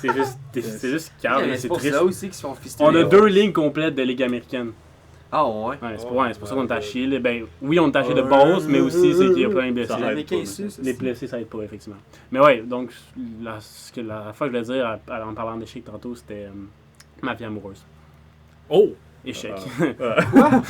C'est juste calme, C'est c'est pour triste. ça aussi qu'ils se font fistuler. On a 2 lignes complètes de Ligue américaine. Ah, ouais. Ouais, c'est pour ça qu'on est à chier. Là. Ben, oui, on est à chier de base, mais aussi c'est qu'il y a plein de blessés. Ça J'en ai aide pas, 15 mais- sous, Les blessés, ça aide pas, effectivement. Mais ouais, donc, la fois que je voulais dire en parlant d'échec tantôt, c'était ma vie amoureuse. Oh! Échec. Ah.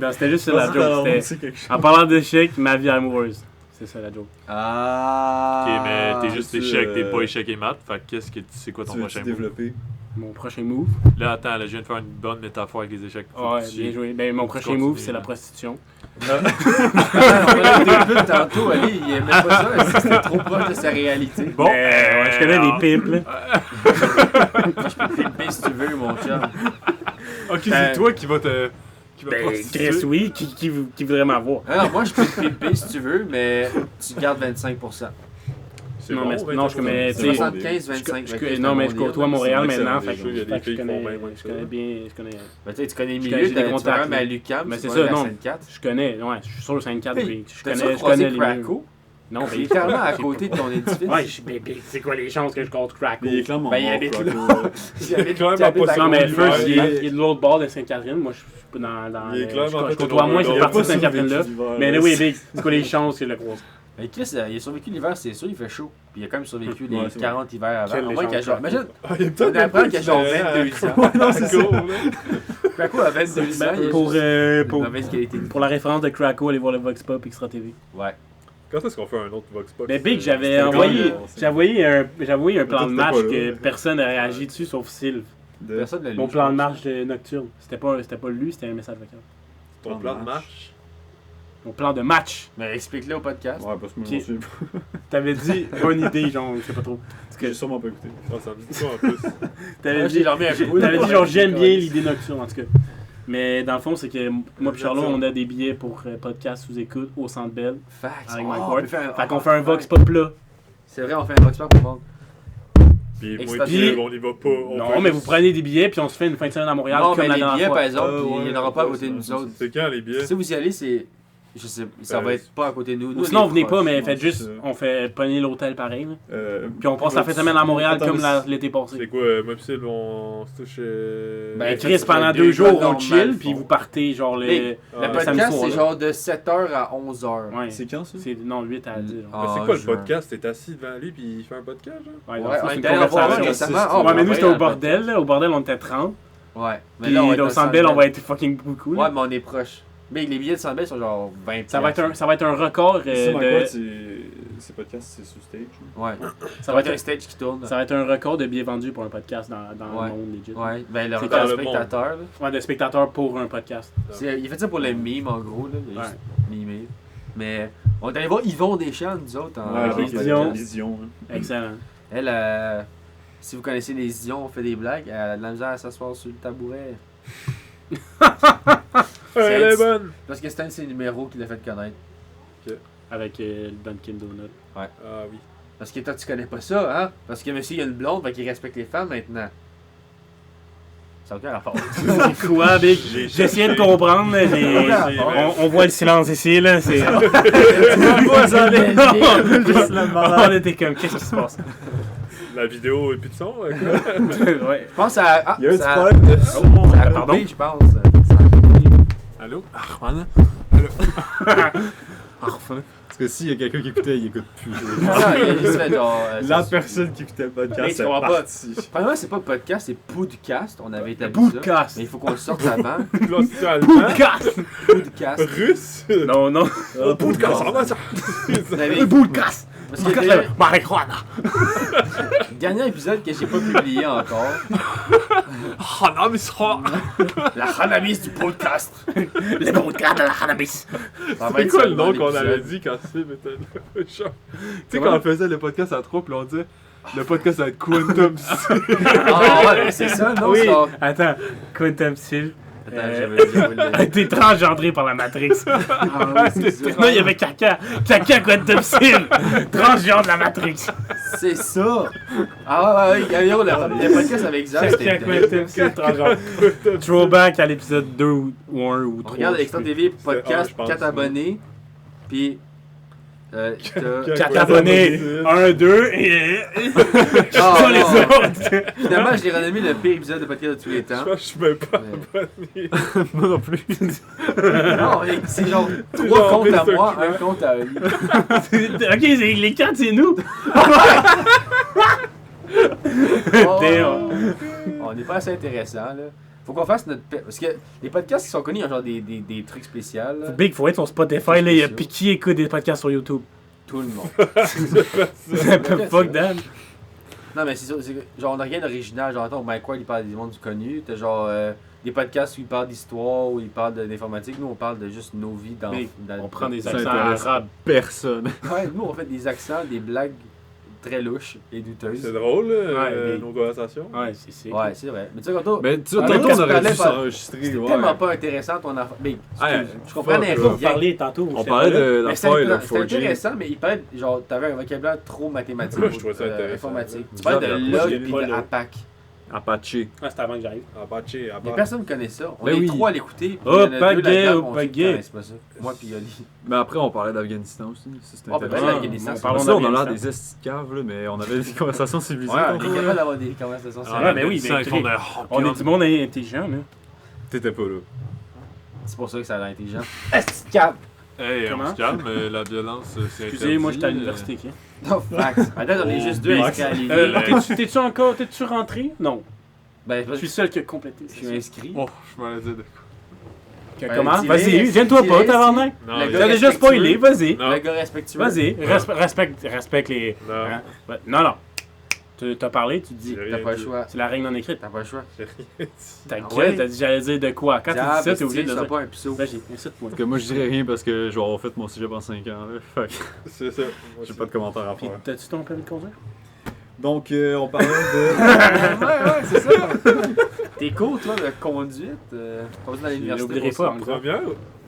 Non, c'était juste ça la joke. C'était, C'est quelque chose. en parlant d'échec, ma vie amoureuse. C'est ça la joke. Ah. Ok, mais t'es juste tu, échec, t'es pas échec et maths. Fait que qu'est-ce que c'est quoi ton Tu prochain veux-tu move? développer? Mon prochain move. Là, attends, là, je viens de faire une bonne métaphore avec les échecs. Faut Ah ouais, que tu- bien joué. Ben, mon tu prochain continues, move, c'est la là. prostitution. On parlait des pubs tantôt, Ali, il aimait pas ça, c'était trop proche de sa réalité. Bon, Ouais, je connais alors- des pimps, là. Pimper si tu veux, mon chum. Ok, c'est toi qui va te. Qui va Ben, prostituer. Chris, oui, qui voudrait m'avoir? Alors, moi, je peux te pimper si tu veux, mais tu gardes 25%. C'est Non, bon, mais- 25%. non, je connais- C'est bon. 75, 25. Non, mais je côtoie Montréal c'est maintenant, excellent, fait que déjà. Il y a des fait que filles je qui connais, font bien moins que je ça. connais bien, je connais. Ben, tu sais, tu connais le Je milieu, connais- j'ai des tu vas contacts, même à là. l'UQAM, Mais tu c'est vas ça, à la non. Sainte-Cat. Je connais, ouais, je suis sur le 54, Hey, puis je T'as-tu connais croisé les lieux. Craco? Non, Il ben, est clairement à côté de ton édifice. Ouais, c'est quoi les chances que je compte Craco? Mais il est clairement Ben, il mort, habite Craco, là. là. Il habite- Quand même il habite pas à Non, mais côté. first, il Ouais. est de l'autre bord de Sainte-Catherine. Moi, je suis pas dans Il est le- clairement je fait côtoie un moins cette overlord. partie de Il a pas Sainte-Catherine-là. survécu l'hiver, Mais là. oui, Big, c'est quoi les chances que je le croise? Mais Chris, il a survécu l'hiver, c'est sûr, il fait chaud. Puis il a quand même survécu les Ouais, c'est 40 hivers Quelle avant. Au moins qu'il a légende, genre. Imagine, Ah, il y a on peut-être apprend qu'il a genre 22 ans. Non, c'est ça. Craco a 22 ans. il a Pour, juste pour, une mauvaise qualité de vie. pour la référence de Craco, allez voir le Vox Pop Extra TV. Ouais. Quand est-ce qu'on fait un autre Vox Pop? Mais Big, j'avais C'était envoyé, quand, j'avais envoyé un plan de C'était match pas là. que personne n'a réagi dessus sauf Sylve. Personne ne l'a lu. Mon je plan de pense. marche nocturne. C'était pas lui, c'était un message vocal. Ton plan de marche? Mon plan de match. Mais explique-le au podcast. Ouais, parce que moi, Ok. je suis pas. T'avais dit bonne idée, genre, je sais pas trop. Parce que J'ai sûrement pas écouté. Ah, ça me dit ça en plus. t'avais Ouais, dit, j'ai remis un coup. t'avais dit genre j'aime bien l'idée nocturne en tout cas. Mais dans le fond, c'est que moi et Charlot, on a des billets pour podcast sous écoute au Centre Bell. Facts. Avec Oh, Mike on Ward. peut faire un- Fait qu'on fait un Vox Pop là. C'est vrai, on fait un Vox Pop pour le monde. Puis moi et Extra- Phil, on y va pas. on Non, fait mais juste- vous prenez des billets puis on se fait une fin de semaine à Montréal Non, comme mais la les dernière billets, fois. par exemple, Ah, ouais, il n'y en aura pas à ouais, côté de nous c'est- autres. C'est quand les billets? Si vous y allez, c'est. Je sais, ça va être pas à côté de nous. Ou Nous, sinon, on est venez pas, proches. mais ouais, faites c'est juste, ça. on fait pogner l'hôtel pareil. Là. Puis on passe la la fin de semaine à Montréal Attends, comme mais l'été passé. C'est quoi, moi pis Phil, on se touche. Ben, Chris, ça pendant fait 2 deux jours, gars on normales chill, font. puis vous partez genre le. Mais Ah, Le ouais. samedi podcast, soir, c'est là. genre de 7h à 11h. Ouais. C'est quand ça? Non, 8 à 10. Ah, Mais c'est quoi le juin. podcast? T'es assis devant lui pis il fait un podcast, genre? Ouais, Ouais, dans le fond, on c'est une est allé en voir un conversation. récemment. Ouais, Oh, Ouais, mais nous, on c'était va au y aller à bordel, là. Au bordel, on était 30. Ouais. Puis là, on va au être Centre Bell, on va être fucking beaucoup. là. Ouais, mais on est proche. Mais les billets de Centre Bell sont genre 20. Ça va être un record C'est Mike de. Ward, c'est podcast, c'est sur stage. Ouais. Ça va un être stage qui tourne. ça va être un record de billets vendus pour un podcast dans Ouais. le monde legit. Ouais. Ben, le C'est record dans de le monde. spectateurs. là. Ouais, de spectateurs pour un podcast. Il fait ça pour les mimes, en gros. Là. Il a Ouais. juste mimé. Mais on est allé voir Yvon Deschamps, nous autres. En Ouais, avec avec les Dion. les Dion. Excellent. Elle, si vous connaissez les Ions, on fait des blagues. Elle a de la misère à s'asseoir sur le tabouret. Elle est bonne! Parce que c'est un de ses numéros qui l'a fait connaître. Avec le Dunkin' Donut. Ah oui. Parce que toi, tu connais pas ça, hein? Parce que monsieur, il a une blonde, fait qu'il respecte les femmes maintenant. Ça n'a aucun rapport. C'est quoi, Big? J'essayais de comprendre, là, on voit le silence ici, là. C'est... Juste le On était comme, qu'est-ce qui se passe? La vidéo et plus de son, quoi. Ouais. Je pense à. Ah, Il y a eu du ça- problème de ça a pardon? coupé, je pense. Ça a coupé. Allô? Armand? Enfin. Parce que s'il y a quelqu'un qui écoutait, il écoute plus. Non, il a juste fait genre. La personne qui écoutait le Mais podcast, tu c'est comprends pas. parti. Premièrement, c'est pas podcast, c'est podcast. On avait établi ça. Podcast. Mais il faut qu'on le sorte avant. Là, c'est allemand. Podcast! Podcast. Russe. Non, non. Podcast, ça va, ça. On avait- Podcast! Parce que le Marijuana! dernier épisode que j'ai pas publié encore, Ah non, mais c'est rare. la Hanabis du podcast. Le podcast de la cannabis! Ça va C'est être quoi ça, le nom qu'on l'épisode. avait dit quand Sim était là? Genre, tu sais, quand on faisait le podcast à trois, puis on disait le podcast va être Quantum Sim. Ah ouais, mais c'est ça, non? Oui, c'est genre- attends. Quantum Sil Attends, j'avais a été transgendré par la Matrix. Ah oui, c'est ça. Non, il y avait Caca. Caca Quantum Sil! Transgenre de la Matrix. C'est ça! Ah ouais, ouais, yo, le podcast avec Zach, Caca c'était. Quantum Sil, transgenre. Throwback à l'épisode 2 ou 1 ou On 3. regarde Extra TV Ah, podcast, je pense, 4 oui. abonnés, puis. T'as. 4 abonnés, 1, 2 et. Ah, Pas les non. autres. Finalement, je l'ai renommé le pire épisode de podcast de tous les Je temps. pense que je suis même pas Mais- abonné. Moi non plus. Non, mais c'est genre C'est 3 genre comptes à Mr. moi, Clan. un compte à Oli. Ok, les 4, c'est nous. Oh, Damn. on n'est pas assez intéressant, là. Faut qu'on fasse notre. Parce que les podcasts qui sont connus, ils ont genre des trucs spéciaux, là. Big, faut être sur Spotify, là. Puis qui écoute des podcasts sur YouTube? Tout le monde. C'est un peu fuck that. Non, mais c'est sûr, genre, on n'a rien d'original. Genre, attends, Mike Ward, il parle des mondes connus. T'as genre des podcasts où il parle d'histoire, où il parle d'informatique. Nous, on parle de juste nos vies dans. Big, dans- on prend des Ça accents intéresse arabes. personne. Ouais, nous, on fait des accents, des blagues très louches et C'est douteuses. drôle, Ouais, mais- nos conversations. Ouais, c'est. Ouais, c'est vrai. Mais tu sais, quand Mais tu sais, Ah, tantôt, mais on aurait qu'est-ce dû qu'on parlait, s'enregistrer. c'était Ouais. tellement pas intéressant ton affaire. Mais Ah, je comprenais fuck, On rien. parlait tantôt. On parlait de la Mais foil, le c'était 4G. intéressant, mais il parlait, genre, t'avais un vocabulaire trop mathématique. Moi, je trouvais ça intéressant. Informatique. Tu Moi, parlais de je log l'ai pis pas, de là. APAC. Apache. Ah, c'était avant que j'arrive. Apache, Mais Apache. personne connaît ça. On Ben est oui. 3 à l'écouter. puis Oh, il y en a deux pagaie, là-dedans oh, qu'on pagaie. connaisse pas ça. Moi pis Oli. Mais après, on parlait d'Afghanistan aussi. Ça, c'était On peut intéressant. parler d'Afghanistan. on c'est parle pas Ça, on a l'air d'Afghanistan. des esticaves, là, mais on avait des conversations civilisées. Ouais, on tantôt, est là. capable d'avoir des conversations Ah, sérieuses. mais oui, mais ils font des on est du monde intelligent, là. T'étais pas là. C'est pour ça que ça a l'air intelligent. Est-ce que cap? Hey, on Comment? se calme, la violence, c'est Excusez, moi, j'étais à interdit, l'université, ok? Non, facts. Attends, on est juste deux inscrits à l'île. T'es-tu rentré? Non. Ben, Je suis seul qui a complété. je suis inscrit. Oh, je m'en ai dit de quoi. Ben, Comment? tirez, Vas-y, viens-toi pas, tirez, tabarnak. Non, Le il- gars T'as déjà spoilé, vas-y. Non. Le gars respectueux. Vas-y, respecte les. Non. Hein? Ouais, Non, non. Tu t'as parlé, tu dis. J'ai rien T'as pas le dit. choix. C'est la règle non écrite. T'as pas le choix. J'ai rien dit. Ta Ah gueule, ouais? t'as dit j'allais dire de quoi? Quand tu dis Diable, ça, t'es obligé de sois dire. pas un pseudo. Vas-y, incite-moi. Parce que moi, je dirais rien parce que je vais avoir fait mon sujet pendant 5 ans. Là. Fait que C'est ça. Moi j'ai aussi. pas de commentaires à Puis, faire. t'as-tu ton permis de conduire? Donc, on parlait de. Ouais, c'est ça. T'es cool, toi, de conduite. Pas besoin d'aller à l'université. l'oublierai pour pas, ça. hein. Première,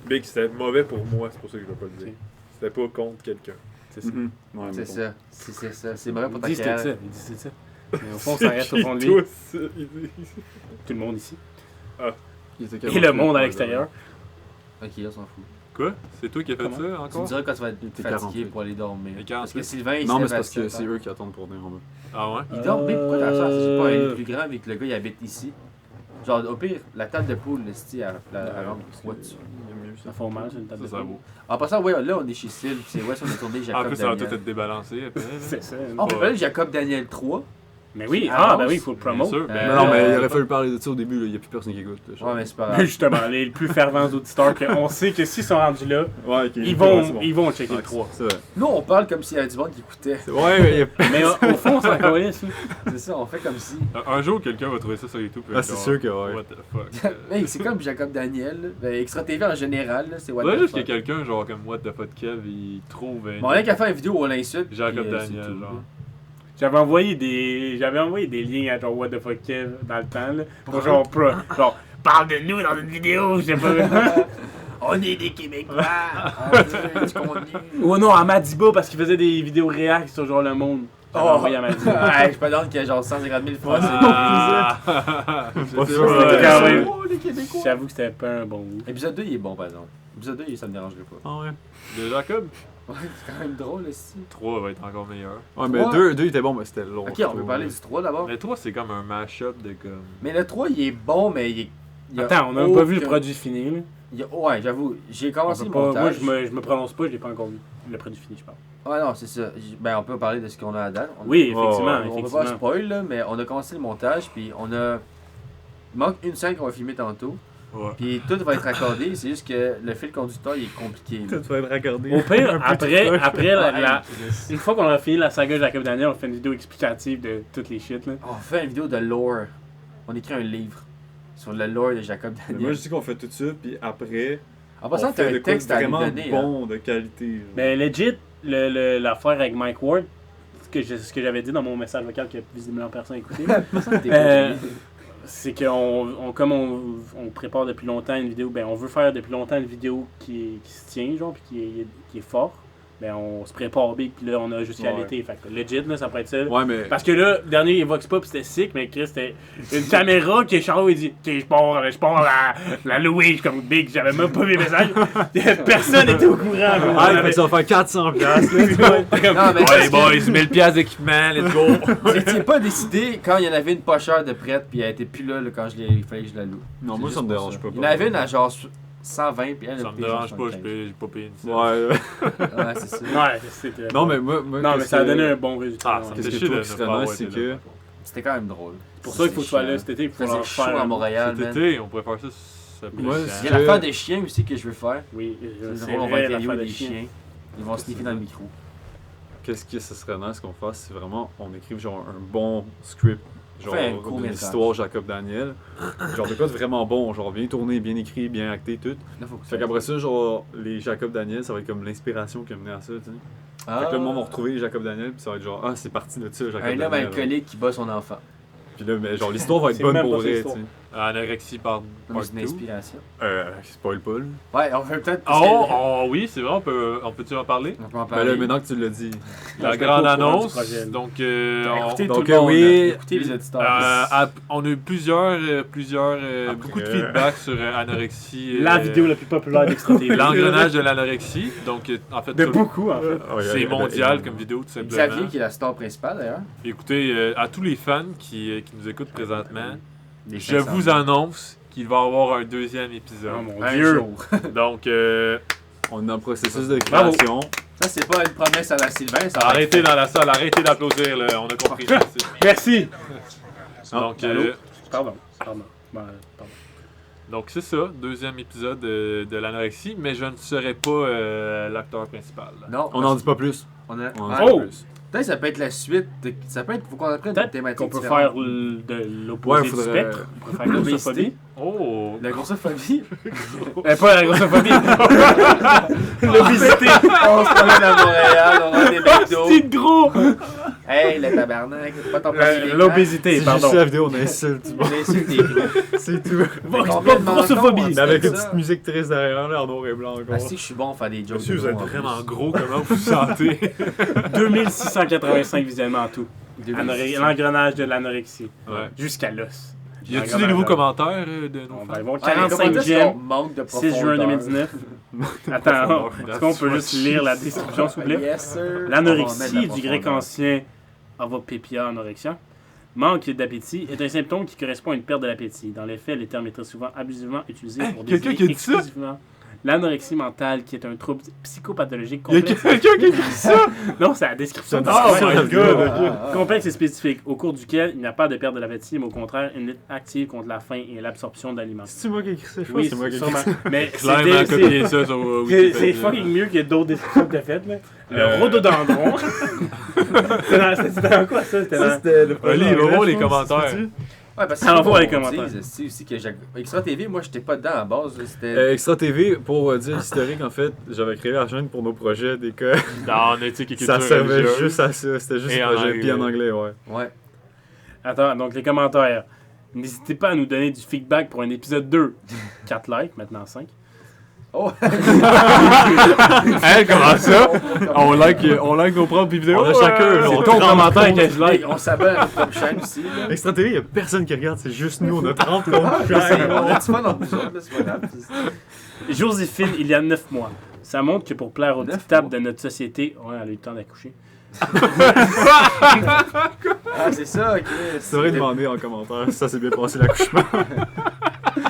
Big, c'était mauvais pour moi, c'est pour ça que je vais pas le dire. C'était pas contre quelqu'un. C'est ça. Mhm. Ouais, C'est mettons. ça. C'est ça. C'est mauvais pour ta Il dit c'était ça. carrière. Il dit c'était ça. Mais au fond, ça reste au fond de lui. Tous, ils disent. Tout le monde ici. Il était Et capable le de- monde à l'extérieur. Ok, là, on s'en fout. Quoi? C'est toi qui as fait Comment? ça Tu me encore? diras quand tu vas être T'es fatigué 48. pour aller dormir. Et Parce que 48. Sylvain, il Non, se mais lève c'est à parce que 7 c'est heures. eux qui attendent pour venir en bas. Ah ouais? Il dort, mais pourquoi t'as ça? J'ai pas un lit plus grand avec le gars, il habite ici. Genre, au pire, la table de poule, le style, à rentre 3 dessus. Ça fait mal, c'est une table Ça, de ça poule. vaut. En passant, ouais, là, on est chez Syl, puis c'est West, on a tourné En Jacob plus, ça va tout Daniel. être débalancé après. là. C'est ça. Ah, on peut parler de Jacob Daniel 3. Mais oui, Ah, ben non, oui, il faut le Bien promo. sûr. Mais non, mais il Euh, aurait fallu parler de ça au début, là. Il y a plus personne qui écoute. là. Ouais, mais c'est pas Mais grave. justement, les plus fervents auditeurs, on sait que s'ils sont rendus là, Ouais, ok. ils Ouais, vont, c'est bon. ils vont checker Ouais, le 3. C'est vrai. Nous, on parle comme s'il y avait du monde qui écoutait. Ouais, mais il y a Mais au fond, on s'en calisse, là. C'est ça, on fait comme si. Un jour, quelqu'un va trouver ça sur YouTube. et Ah, c'est genre, sûr que ouais. What the fuck? Hey, c'est comme Jacob Daniel. là. Ben, Extra TV en général, là, c'est what Ouais, the juste que fuck. quelqu'un, genre comme What the fuck Kev, il trouve. Bon, on a qu'à faire une vidéo où on l'insulte. Jacob puis, Daniel, c'est tout, genre. là. J'avais envoyé des liens à genre What the fuck Kev dans le temps, là. Pour genre, parle de nous dans une vidéo, je sais pas. On est des Québécois. On veut du contenu. Ou non, à Madiba parce qu'il faisait des vidéos réacts sur genre le monde. J'avais envoyé à Mathieu. Ouais, je peux dire qu'il y a genre 150 000 fois. C'est pas sûr. C'était quand même- Les Québécois. J'avoue que c'était pas un bon goût. Épisode 2, il est bon, par exemple. Épisode 2, ça me dérangerait pas. Ah ouais. De Jacob, Ouais, c'est quand même drôle, aussi. 3 va être encore meilleur. Ouais, mais Trois. 2 il était bon, mais c'était long. Ok, je on peut trouve. parler du 3 d'abord. Mais 3, c'est comme un mash-up de comme. Mais le 3, il est bon, mais il est. il y a Attends, on n'a même pas vu le aucun- produit fini. Là. Ouais, j'avoue, j'ai On commencé peut le pas- moi, montage. je me prononce pas, je l'ai pas encore vu. Le produit fini, je parle. Ouais, non, c'est ça. Ben, on peut parler de ce qu'on a à date. Oui, Oh, effectivement. ouais, On peut effectivement. pas spoil, là, mais on a commencé le montage, puis on a. Il manque une scène qu'on va filmer tantôt, Ouais. puis tout va être raccordé, c'est juste que le fil conducteur il est compliqué. là. Tout va être raccordé. Au pire, après Ouais, une fois qu'on a fini la saga Jacob Daniel, on fait une vidéo explicative de toutes les shit. Là. On fait une vidéo de lore. On écrit un livre sur le lore de Jacob Mais Daniel. moi, je dis qu'on fait tout ça, puis après, En on passant, t'as fait de un quoi texte à lui vraiment donner. hein. bon, de qualité. là. Mais legit, l'affaire avec Mike Ward, ce que j'avais dit dans mon message vocal que visiblement personne n'a écouté, T'es Euh, pas c'est comme on prépare depuis longtemps une vidéo, ben on veut faire depuis longtemps une vidéo qui se tient, genre, puis qui est fort. Ben on se prépare big, puis là on a jusqu'à Ouais. l'été. Fait que legit, là, ça pourrait être ça. Ouais, mais. Parce que là, le dernier Evox Pop c'était sick, mais Chris, c'était une caméra qui est chargée, il dit ok, je pars la louer, je suis comme big, j'avais même pas mes messages. Personne n'était au courant. là. Ah, fait que ça va faire 400$. là. Non, mais Ouais, les boys, 1000 piastres d'équipement, let's go! Vous n'étiez pas décidé quand il y en avait une pas chère de prête, puis elle était plus là, quand il fallait que je la loue. Non, C'est moi, juste ça me pour dérange pas. Il y en avait une à genre 120, puis elle Ça a me payé dérange genre pas, 75. j'ai pas payé une scène. Ouais. Ouais, c'est ça. Ouais, c'était. Non, mais moi. Non, mais qu'est-ce ça a que- donné un bon résultat. Ah, ouais. ça me Qu'est-ce fait que chier je de trouve qui ne serait pas nice, avoir c'est été que. là. C'était quand même drôle. C'est pour ça qu'il faut que tu sois là cet été pour Faisait leur chaud faire. à Montréal, Cet man. été, on pourrait faire ça. Ça peut Moi, être Il y chiant. a l'affaire des chiens aussi que je veux faire. Oui, C'est c'est drôle, on va vrai, interviewer l'affaire des des chiens. chiens. Ils vont sniffer dans le micro. Qu'est-ce que ce serait nice qu'on fasse, c'est vraiment on écrive genre un bon script, genre Fait un d'une court-métrage. histoire Jacob Daniel, genre de quoi de vraiment bon, genre bien tourné, bien écrit, bien acté, tout. Là, faut que Fait qu'après ça, genre les Jacob Daniel, ça va être comme l'inspiration qui a mené à ça, tu sais. Ah. Fait que là, le monde va retrouver Jacob Daniel, puis ça va être genre ah c'est parti de ça Jacob Un Daniel. homme alcoolique qui bat son enfant. Puis là, mais genre l'histoire va être C'est bonne même pour pas vrai, cette tu sais. Anorexie par Comme c'est une 2. inspiration. Spoil pas là. Ouais, on peut peut-être. Oh, oui, c'est vrai, on peut-tu en parler? On peut en Ben parler. là, maintenant que tu l'as dit. La j'étais grande pas au courant du annonce. projet. Donc, Écoutez, Donc, tout le monde, oui. Écoutez les auditeurs. on a eu beaucoup de feedback sur anorexie. La vidéo la plus populaire d'Extra TV. L'engrenage de l'anorexie. Donc, en fait, De tout- beaucoup, en fait. c'est mondial comme vidéo, tout simplement. Xavier qui est la star principale d'ailleurs. Écoutez, à tous les fans qui nous écoutent présentement, Des je 500. vous annonce qu'il va y avoir un deuxième épisode. Oh mon Un dieu. jour. Donc, On est en processus de Bravo. création. Ça, c'est pas une promesse à la Sylvain, ça va arrêtez être dans la salle, arrêtez d'applaudir, là, on a compris. Merci. Donc, Allô? Pardon. Ben, pardon. donc c'est ça, deuxième épisode de l'anorexie, mais je ne serai pas l'acteur principal. fait. Non, On n'en dit pas plus. on a... On en Ouais. dit pas Oh! plus. Peut-être ça peut être la suite. Ça peut être. Faut qu'on apprenne une Peut-être thématique. qu'on peut différente. faire de l'opposé Ouais, du faudrait- spectre. On peut faire grossophobie. Oh! La grossophobie. Pas la grossophobie. L'obésité. On se promène à Montréal, on a des McDo. C'est gros. Hey, le tabarnak, c'est pas ton premier L'obésité, C'est pardon. juste la vidéo, on insulte. On insulte des gros. C'est tout. Complètement grossophobie. con, Mais avec c'est une ça. petite musique triste derrière, là, en noir et blanc Ah, encore. si que je suis bon à faire des jokes. Monsieur, de vous êtes gros, en vraiment plus. gros, comment vous vous sentez? 2685 visionnements en tout. 2006. L'engrenage de l'anorexie. Ouais. Jusqu'à l'os. Y a-tu des nouveaux commentaires de nos On va fans? avoir Ah, les 45 commentaires, c'est gemmes. qu'on manque de 6 juin profondeur. 2019. Attends, est-ce qu'on peut juste lire la description, s'il vous plaît? Yes, sir. On va mettre de L'anorexie, la du grec profondeur. ancien avopépia, anorexia, manque d'appétit, est un symptôme qui correspond à une perte de l'appétit. Dans les faits, le terme est très souvent abusivement utilisé pour quelqu'un désigner qui a dit ça? exclusivement l'anorexie mentale, qui est un trouble psychopathologique Y'a complexe. quelqu'un qui dit ça? Non, c'est la description. Oh du my sujet. god, ok. Complexe et spécifique, au cours duquel il n'y a pas de perte de l'appétit, mais au contraire, une lutte active contre la faim et l'absorption d'aliments. C'est moi qui ai écrit ça, je pense Oui, que c'est moi qui ai écrit sûrement. ça. Mais Clairement, c'est copier ça sur Wikipédia. c'est fucking mieux que d'autres descriptions que t'as faites, là. Le rhododendron. C'était dans quoi, ça? C'était dans... c'était le Oli, premier va voir engrais, les je pense, commentaires. c'est-tu? Ouais, parce que Ça envoie faut les qu'on commentaires. dise, c'est aussi que Extra TV, moi, j'étais pas dedans à la base. là, C'était. Extra TV, pour dire l'historique, en fait, j'avais créé la chaîne pour nos projets d'école. Dans éthique et culture Ça servait religieuse. juste à ça, c'était juste Et le en projet. Puis en anglais. anglais, ouais. Ouais. Attends, donc les commentaires. N'hésitez pas à nous donner du feedback pour un épisode 2. 4 likes, maintenant 5. Oh! Hein, comment ça? On like nos propres vidéos. On a chacun, C'est on ton 30 commentaire que je like. On s'abonne à notre propre chaîne aussi. Là. Extra TV, il y a personne qui regarde, c'est juste nous, on a 30 On a du fun entre nous autres, là, c'est pas grave. Joséphine, il y a 9 mois. Ça montre que pour plaire aux 9 dictates mois? de notre société... Ouais, elle a eu le temps d'accoucher. Ah, c'est ça, ok. Tu devrais demander en commentaire si ça s'est bien passé l'accouchement.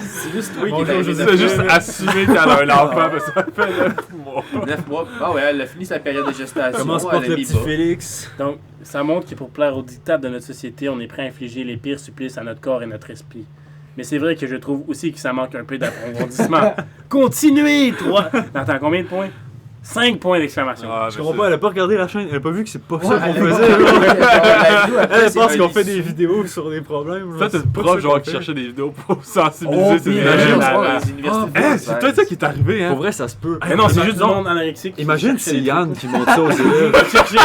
C'est juste toi qui Bonjour, l'as Joseph. C'est juste assumer qu'elle a un enfant, parce que ça fait 9 mois. 9 mois. Ah ouais, elle a fini sa période de gestation. Comment se elle porte a le mis petit bas. Félix? Donc, ça montre que pour plaire aux dictats de notre société, on est prêt à infliger les pires supplices à notre corps et notre esprit. Mais c'est vrai que je trouve aussi que ça manque un peu d'approfondissement. Continuez, 3. Attends, combien de points? 5 points d'exclamation. Je comprends pas, elle a pas regardé la chaîne, elle a pas vu que c'est pas Ouais, ça qu'on elle a faisait. pas- Là. Elle Elle pense qu'on fait des vidéos sur des problèmes. Toi, t'es une prof genre qui cherchait des vidéos pour sensibiliser ses Imagine, élèves. les universités Hein, c'est peut-être ça qui est arrivé, Pour hein? vrai, ça se peut. Mais non, c'est juste du monde anorexique. qui Imagine cherche c'est des Yann qui montre ça aux élèves. trucs. Chercher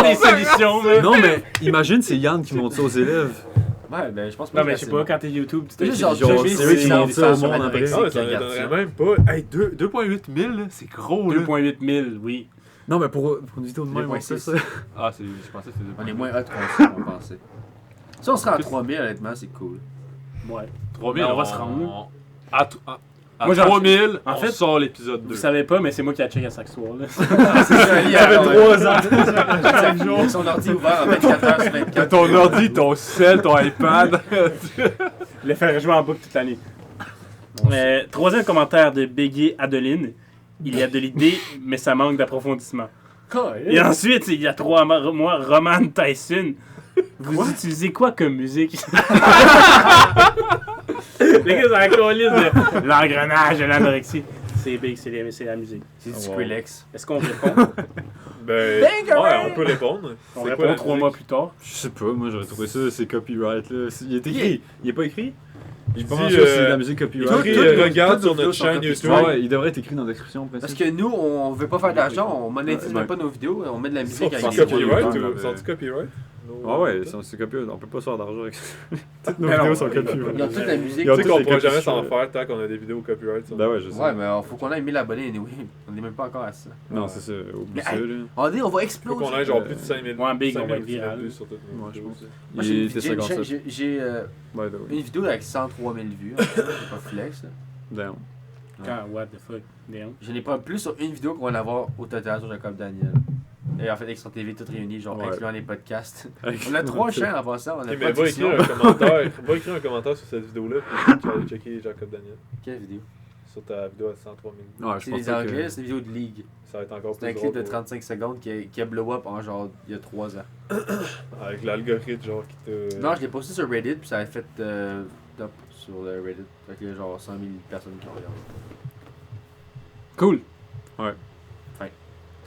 des solutions, mais... Non, mais imagine c'est Yann qui montre ça aux élèves. Ouais, ben je pense pas. Non, mais je sais pas, quand t'es YouTube, tu Juste t'es genre, genre, checker c'est eux si qui ça montrent ça au sur monde l'anorexique après. Ah, ça qui ne regarde ça. donnerait même pas. Hey, 2,8 000, là, c'est gros, là. 2,8 000, oui. Non, mais pour une vidéo de même, on fait 2,6. ça. Ah, je pensais que c'était 2,8 On est 000. moins hot qu'on pensait. Si on se rend à 3000, honnêtement, c'est cool. Ouais. 3000, Ben, on va se rendre. À Moi, j'en- 3000, en on fait, sort l'épisode 2. Vous savez pas, mais c'est moi qui la check à chaque soir, là. C'est ça, il y Ça fait 3 ans. Chaque jour. Son ordi ouvert en 24 heures sur 24. Ton ordi, ton cell, ton iPad. Le faire jouer en boucle toute l'année. Troisième commentaire de Bégay Adeline. Il y a de l'idée, mais ça manque d'approfondissement. Et ensuite, il y a 3 mois, Roman Tyson. Vous utilisez quoi comme musique? Les gars, c'est la colline de l'engrenage de l'anorexie. C'est big, c'est la musique. C'est du Skrillex. Est-ce qu'on répond? Ben, ouais, on peut répondre. On C'est répond quoi la 3 musique? mois plus tard. Je sais pas, moi j'aurais trouvé ça, c'est copyright là. Il est écrit. Il est pas écrit? Il Je pense dit, que c'est de la musique il copyright. écrit, Toutes nos- regarde toutes sur nos notre vidéos sont chaîne copiées. YouTube. Ouais, ouais, il devrait être écrit dans la description. en Parce principe. que nous, on veut pas faire d'argent, on monétise même pas nos vidéos, on met de la musique avec Sont des copyright vidéos. ou sont-ils copyright? Ah ouais, c'est copyright, on peut pas se faire d'argent avec ça. Toutes nos Mais non, vidéos sont ils Ils copyright. ont toute la musique. Ils ont Tu sais tous qu'on les pourra copies jamais sur- s'en faire tant qu'on a des vidéos copyright. Ça. Ben ouais, je sais. Ouais, mais faut qu'on ait 1000 abonnés, anyway. On est même pas encore à ça. Non, c'est ça, oublie Mais ça hey, là. On dit, on va Faut exploser. qu'on ait genre plus de 5000 Ouais, big, on va 5000 être viral. vues sur toutes nos Ouais, je vidéos pense. aussi. Moi, Il était 57. j'ai By the way. une vidéo avec 103 000 vues. C'est pas flex. Là. Damn. Quand, what the fuck, damn. Je n'ai pas plus sur une vidéo qu'on va en avoir au total sur Jacob Daniel. Et en fait, Extra TV, toutes réunies, genre Ouais. incluant les podcasts. On a 3 chaînes en passant. On a Ok, pas mais de va fiction. écrire un commentaire sur cette vidéo-là, puis tu vas aller checker Jacob Daniel. Quelle vidéo? Sur ta vidéo à 103 000. Ouais, je C'est pense des anglais, c'est une vidéo de League. Ça va être encore C'est un plus clip de drôle. 35 secondes qui a blow up en genre il y a 3 ans. Avec l'algorithme genre qui te... Non, je l'ai posté sur Reddit puis ça a fait top sur le Reddit. Fait qu'il y a genre 100 000 personnes qui ont regardé. Cool.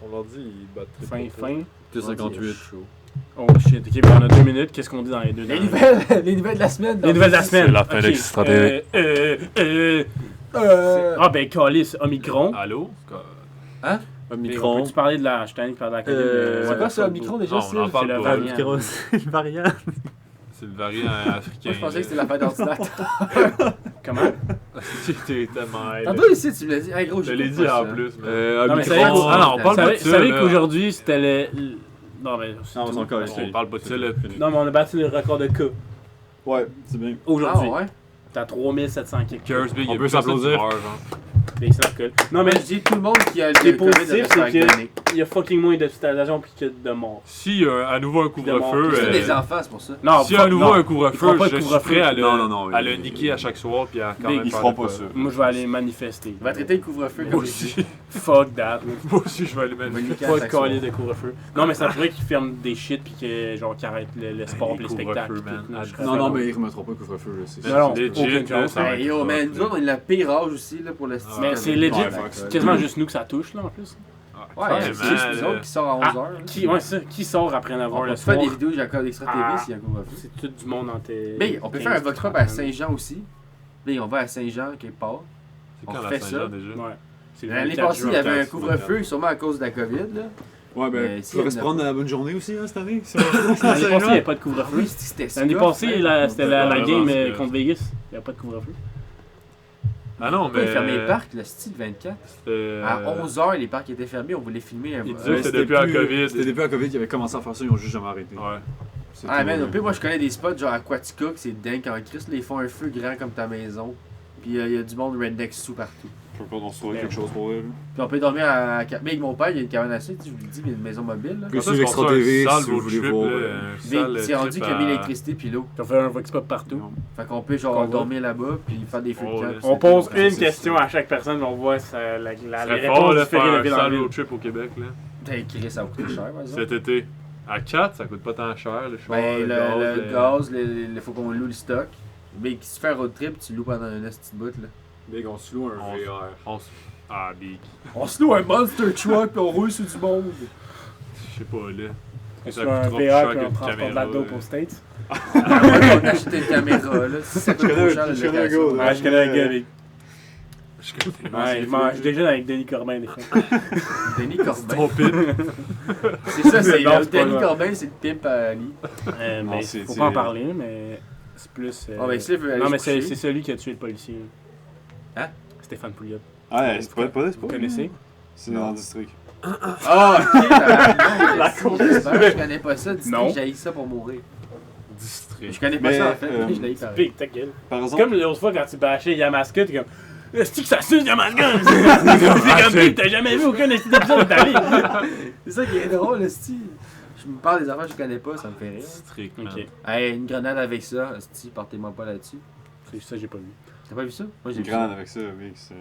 Ton ordi, il bat très Fin. T58. Oh shit, ok, ben on a 2 minutes. Qu'est-ce qu'on dit dans les 2 Les nouvelles de la semaine. Les nouvelles de la semaine. la fin Ok, d'Extra TV. Ah ben, Calis, Omicron. Allô? Un Mais micron. on peut-tu parler de la... Je t'ai dit de parler de la COVID. C'est quoi ça, Omicron déjà? Ah, on en c'est parle le pas. variant. Micron, c'est le variant. C'est le variant africain. Moi, je pensais que c'était l'affaire d'ordinateur. Comment? C'était tellement... Tantôt ici, tu me l'as dit. Hey, gros, Je l'ai j'écoute dit pas en ça. plus, mais... Non, mais micron. savez- Ah non, on parle pas de ça, savez là. qu'aujourd'hui, c'était le... Non, mais... c'est Non, on tout. s'en colle. On parle pas de ça, là. Non, mais on a battu le record de cas. Ouais, c'est bien. Aujourd'hui. Ah ouais? T'as 3700 quelques. Cares Big, On il y a peut plus personne s'applaudir. qui meurt, genre. Mais ça colle. Non, mais Je dis tout le monde qui a le C'est COVID positif, reste c'est que- clinique. il y a fucking moins d'hospitalisation plus que de morts. Si à nouveau un couvre-feu... C'est des enfants, c'est pour ça. Non, Si à nouveau un Ils couvre-feu, feront pas de je suis couvre-feu. prêt à le, Non, à le niquer à chaque soir puis à quand Big, même ils faire feront de pas quoi. ça. Moi, je vais aller manifester. On va traiter le couvre-feu Moi comme aussi. Fuck that. Moi aussi, je vais aller On va mettre... niquer à Pas de chaque soir. colis de couvre-feu. Non, mais ça pourrait qu'ils ferment des shit puis que, genre, qu'ils arrêtent le sport Les pis les spectacles. couvre-feux, pis tout, man. là, je serais Non, non, vraiment- mais ils remettront pas le couvre-feu, là, c'est Non, non, Legit, aucune là, chance. ça va Hey, être yo, rough, man, là. nous autres, on a le pire âge aussi là, pour le style. Mais c'est legit. Ouais, C'est quasiment juste nous que ça touche, là, en plus. Ouais, Ouais, c'est juste nous autres qui sort à 11h. Ouais, ça. Qui sort après 9h On le peut faire soir? des vidéos de Jacob Extra TV Ah. s'il y a un couvre-feu. C'est tout du monde dans tes... Mais on peut faire un vox pop à Saint-Jean aussi. Là, on va à Saint-Jean quelque part. C'est On quand fait la Saint-Jean ça. déjà? Ouais. C'est le L'année 24 passée, il y juin. avait un 24, couvre-feu, sûrement à cause de la COVID. Là. Ouais, Mais ben, si, tu devrais il se y en a prendre la bonne journée aussi, hein, cette année. L'année passée, il n'y avait pas de couvre-feu. Oui, c'était ça. L'année passée, c'était la Ouais, game c'est- contre Vegas. Il n'y avait pas de couvre-feu. Ah non, Pourquoi mais. ils fermaient les parcs, le style 24? À 11h, les parcs étaient fermés, on voulait filmer un Ils vol. disaient que c'était depuis la COVID. C'était depuis la COVID qu'ils avaient commencé à faire ça, ils ont juste jamais arrêté. Ouais. C'est Ah, tout, man, au pire, moi je connais des spots genre Aquatica, que c'est dingue en Christ. Là, ils font un feu grand comme ta maison. Puis il y a du monde redneck sous partout. Je peux pas on se trouver quelque chose pour eux. là. Puis on peut dormir à. Mais avec mon père, il y a une cabane à sucre, je vous le dis, il y a une maison mobile. Là. Puis Quand sur est-ce qu'on Extra fait un TV, sale si vous road voulez trip, voir. là, un Mais sale c'est rendu trip qu'il y a mis à- l'électricité puis l'eau. On fait un vox pop partout. Non. Fait qu'on peut genre Qu'on va. dormir là-bas puis faire des feux de Oh, camp. là. puis On c'est pose tout. une c'est question ça. à chaque personne, puis on voit les Ça serait réponses fort de différées faire de un ville en sale ville. road trip au Québec, là. T'as Chris, ça va coûter cher, par exemple. Cet été. À 4, ça coûte pas tant cher, le char, Ben, le le gaz, il faut qu'on loue le stock. Mais qui se fait un road trip, tu le loues pendant un petit bout là. Big, on se loue un On- VR. Ah, big. On se loue un monster truck puis on roule sur du monde. Je sais pas, là. On Ça se fait un coûtera plus VR cher puis on qu'une transporte de la caméra, dope là. aux States. On achète une caméra là. Si ça coûte trop cher la je connais un location. gars, Ouais, je connais un gars avec. Je connais. Ouais, il mange déjà avec Denis Corbin des fois. Denis Corbin. Ton pit. C'est ça, c'est Non, c'est pas Denis vrai. Corbin, c'est le pimp à Ali. Mais Non, c'est- faut c'est- pas en parler, mais c'est plus. Ah, ben, Steve veut aller non, mais se c'est coucher. celui qui a tué le policier. Hein? Stéphane Pouliot. Ah, c'est pas Vous connaissez? C'est dans le district. Ah, ok, La cour. Je connais pas ça, Non. j'ai ça pour mourir. District. Je connais pas Mais, ça en fait, euh, mais je l'ai pareil. Big, ta gueule. Par C'est exemple, comme l'autre fois quand tu bâchais Yamaska, t'es comme. Est-ce que ça suce Yamaska? C'est comme Big, t'as jamais vu aucun épisode d'Ali. C'est ça qui est drôle, Esti. Je me parle des affaires que je connais pas, ça me fait rire. District, man. Ok, Hey, une grenade avec ça, Esti, partez-moi pas là-dessus. c'est ça, j'ai pas vu. T'as pas vu ça? Moi j'ai une vu grande ça. avec ça, Big, c'est.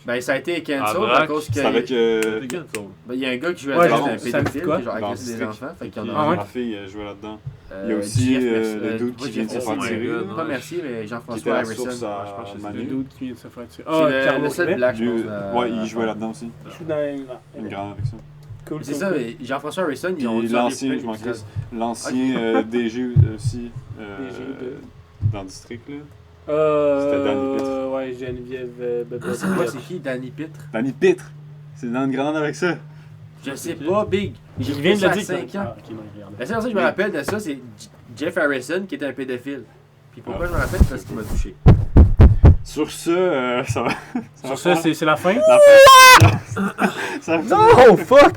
Ben ça a été cancel À à Braque, cause que. C'est avec. C'est quel, ça? Ben, il y a un gars qui jouait Ouais, là-dedans, ça un me dit pédophile, quoi? qui genre Dans agressé des le enfants. Fait qu'il y en Ah a ouais? Ma fille jouait là-dedans. euh, Il y a aussi Jeff le Mercier, dude pas qui vient de se Jeff faire Mercier, tirer. Pas là. Mercier, mais Qui était Jean-François à la Harrison. source je à pense que c'est Le Manu. dude qui vient de se faire tuer. C'est Ah, le Carlos seul Red. black, je Lui- pense. Ouais, il jouait là-dedans aussi. Je suis dans. Une grande avec ça. Cool, C'est cool, ça, cool. mais Jean-François Harrison, Puis ils ont l'ancien, plein je m'en d'épisodes. crisse, l'ancien DG aussi. Dans le district, là. C'était Danny Pitre. Ouais, Geneviève. C'est quoi, c'est qui, Danny Pitre? Danny Pitre! C'est dans une grande avec ça. Je sais pas, Big. Il vient de ça le à dire. 5 ans. Ah, ok, non, regarde. La seule chose que je me rappelle de ça, c'est Jeff Harrison qui était un pédophile. Puis pourquoi je me rappelle? Parce qu'il m'a touché. Sur ce, ça va. Sur ça, c'est la fin? Ça va. Non, fuck!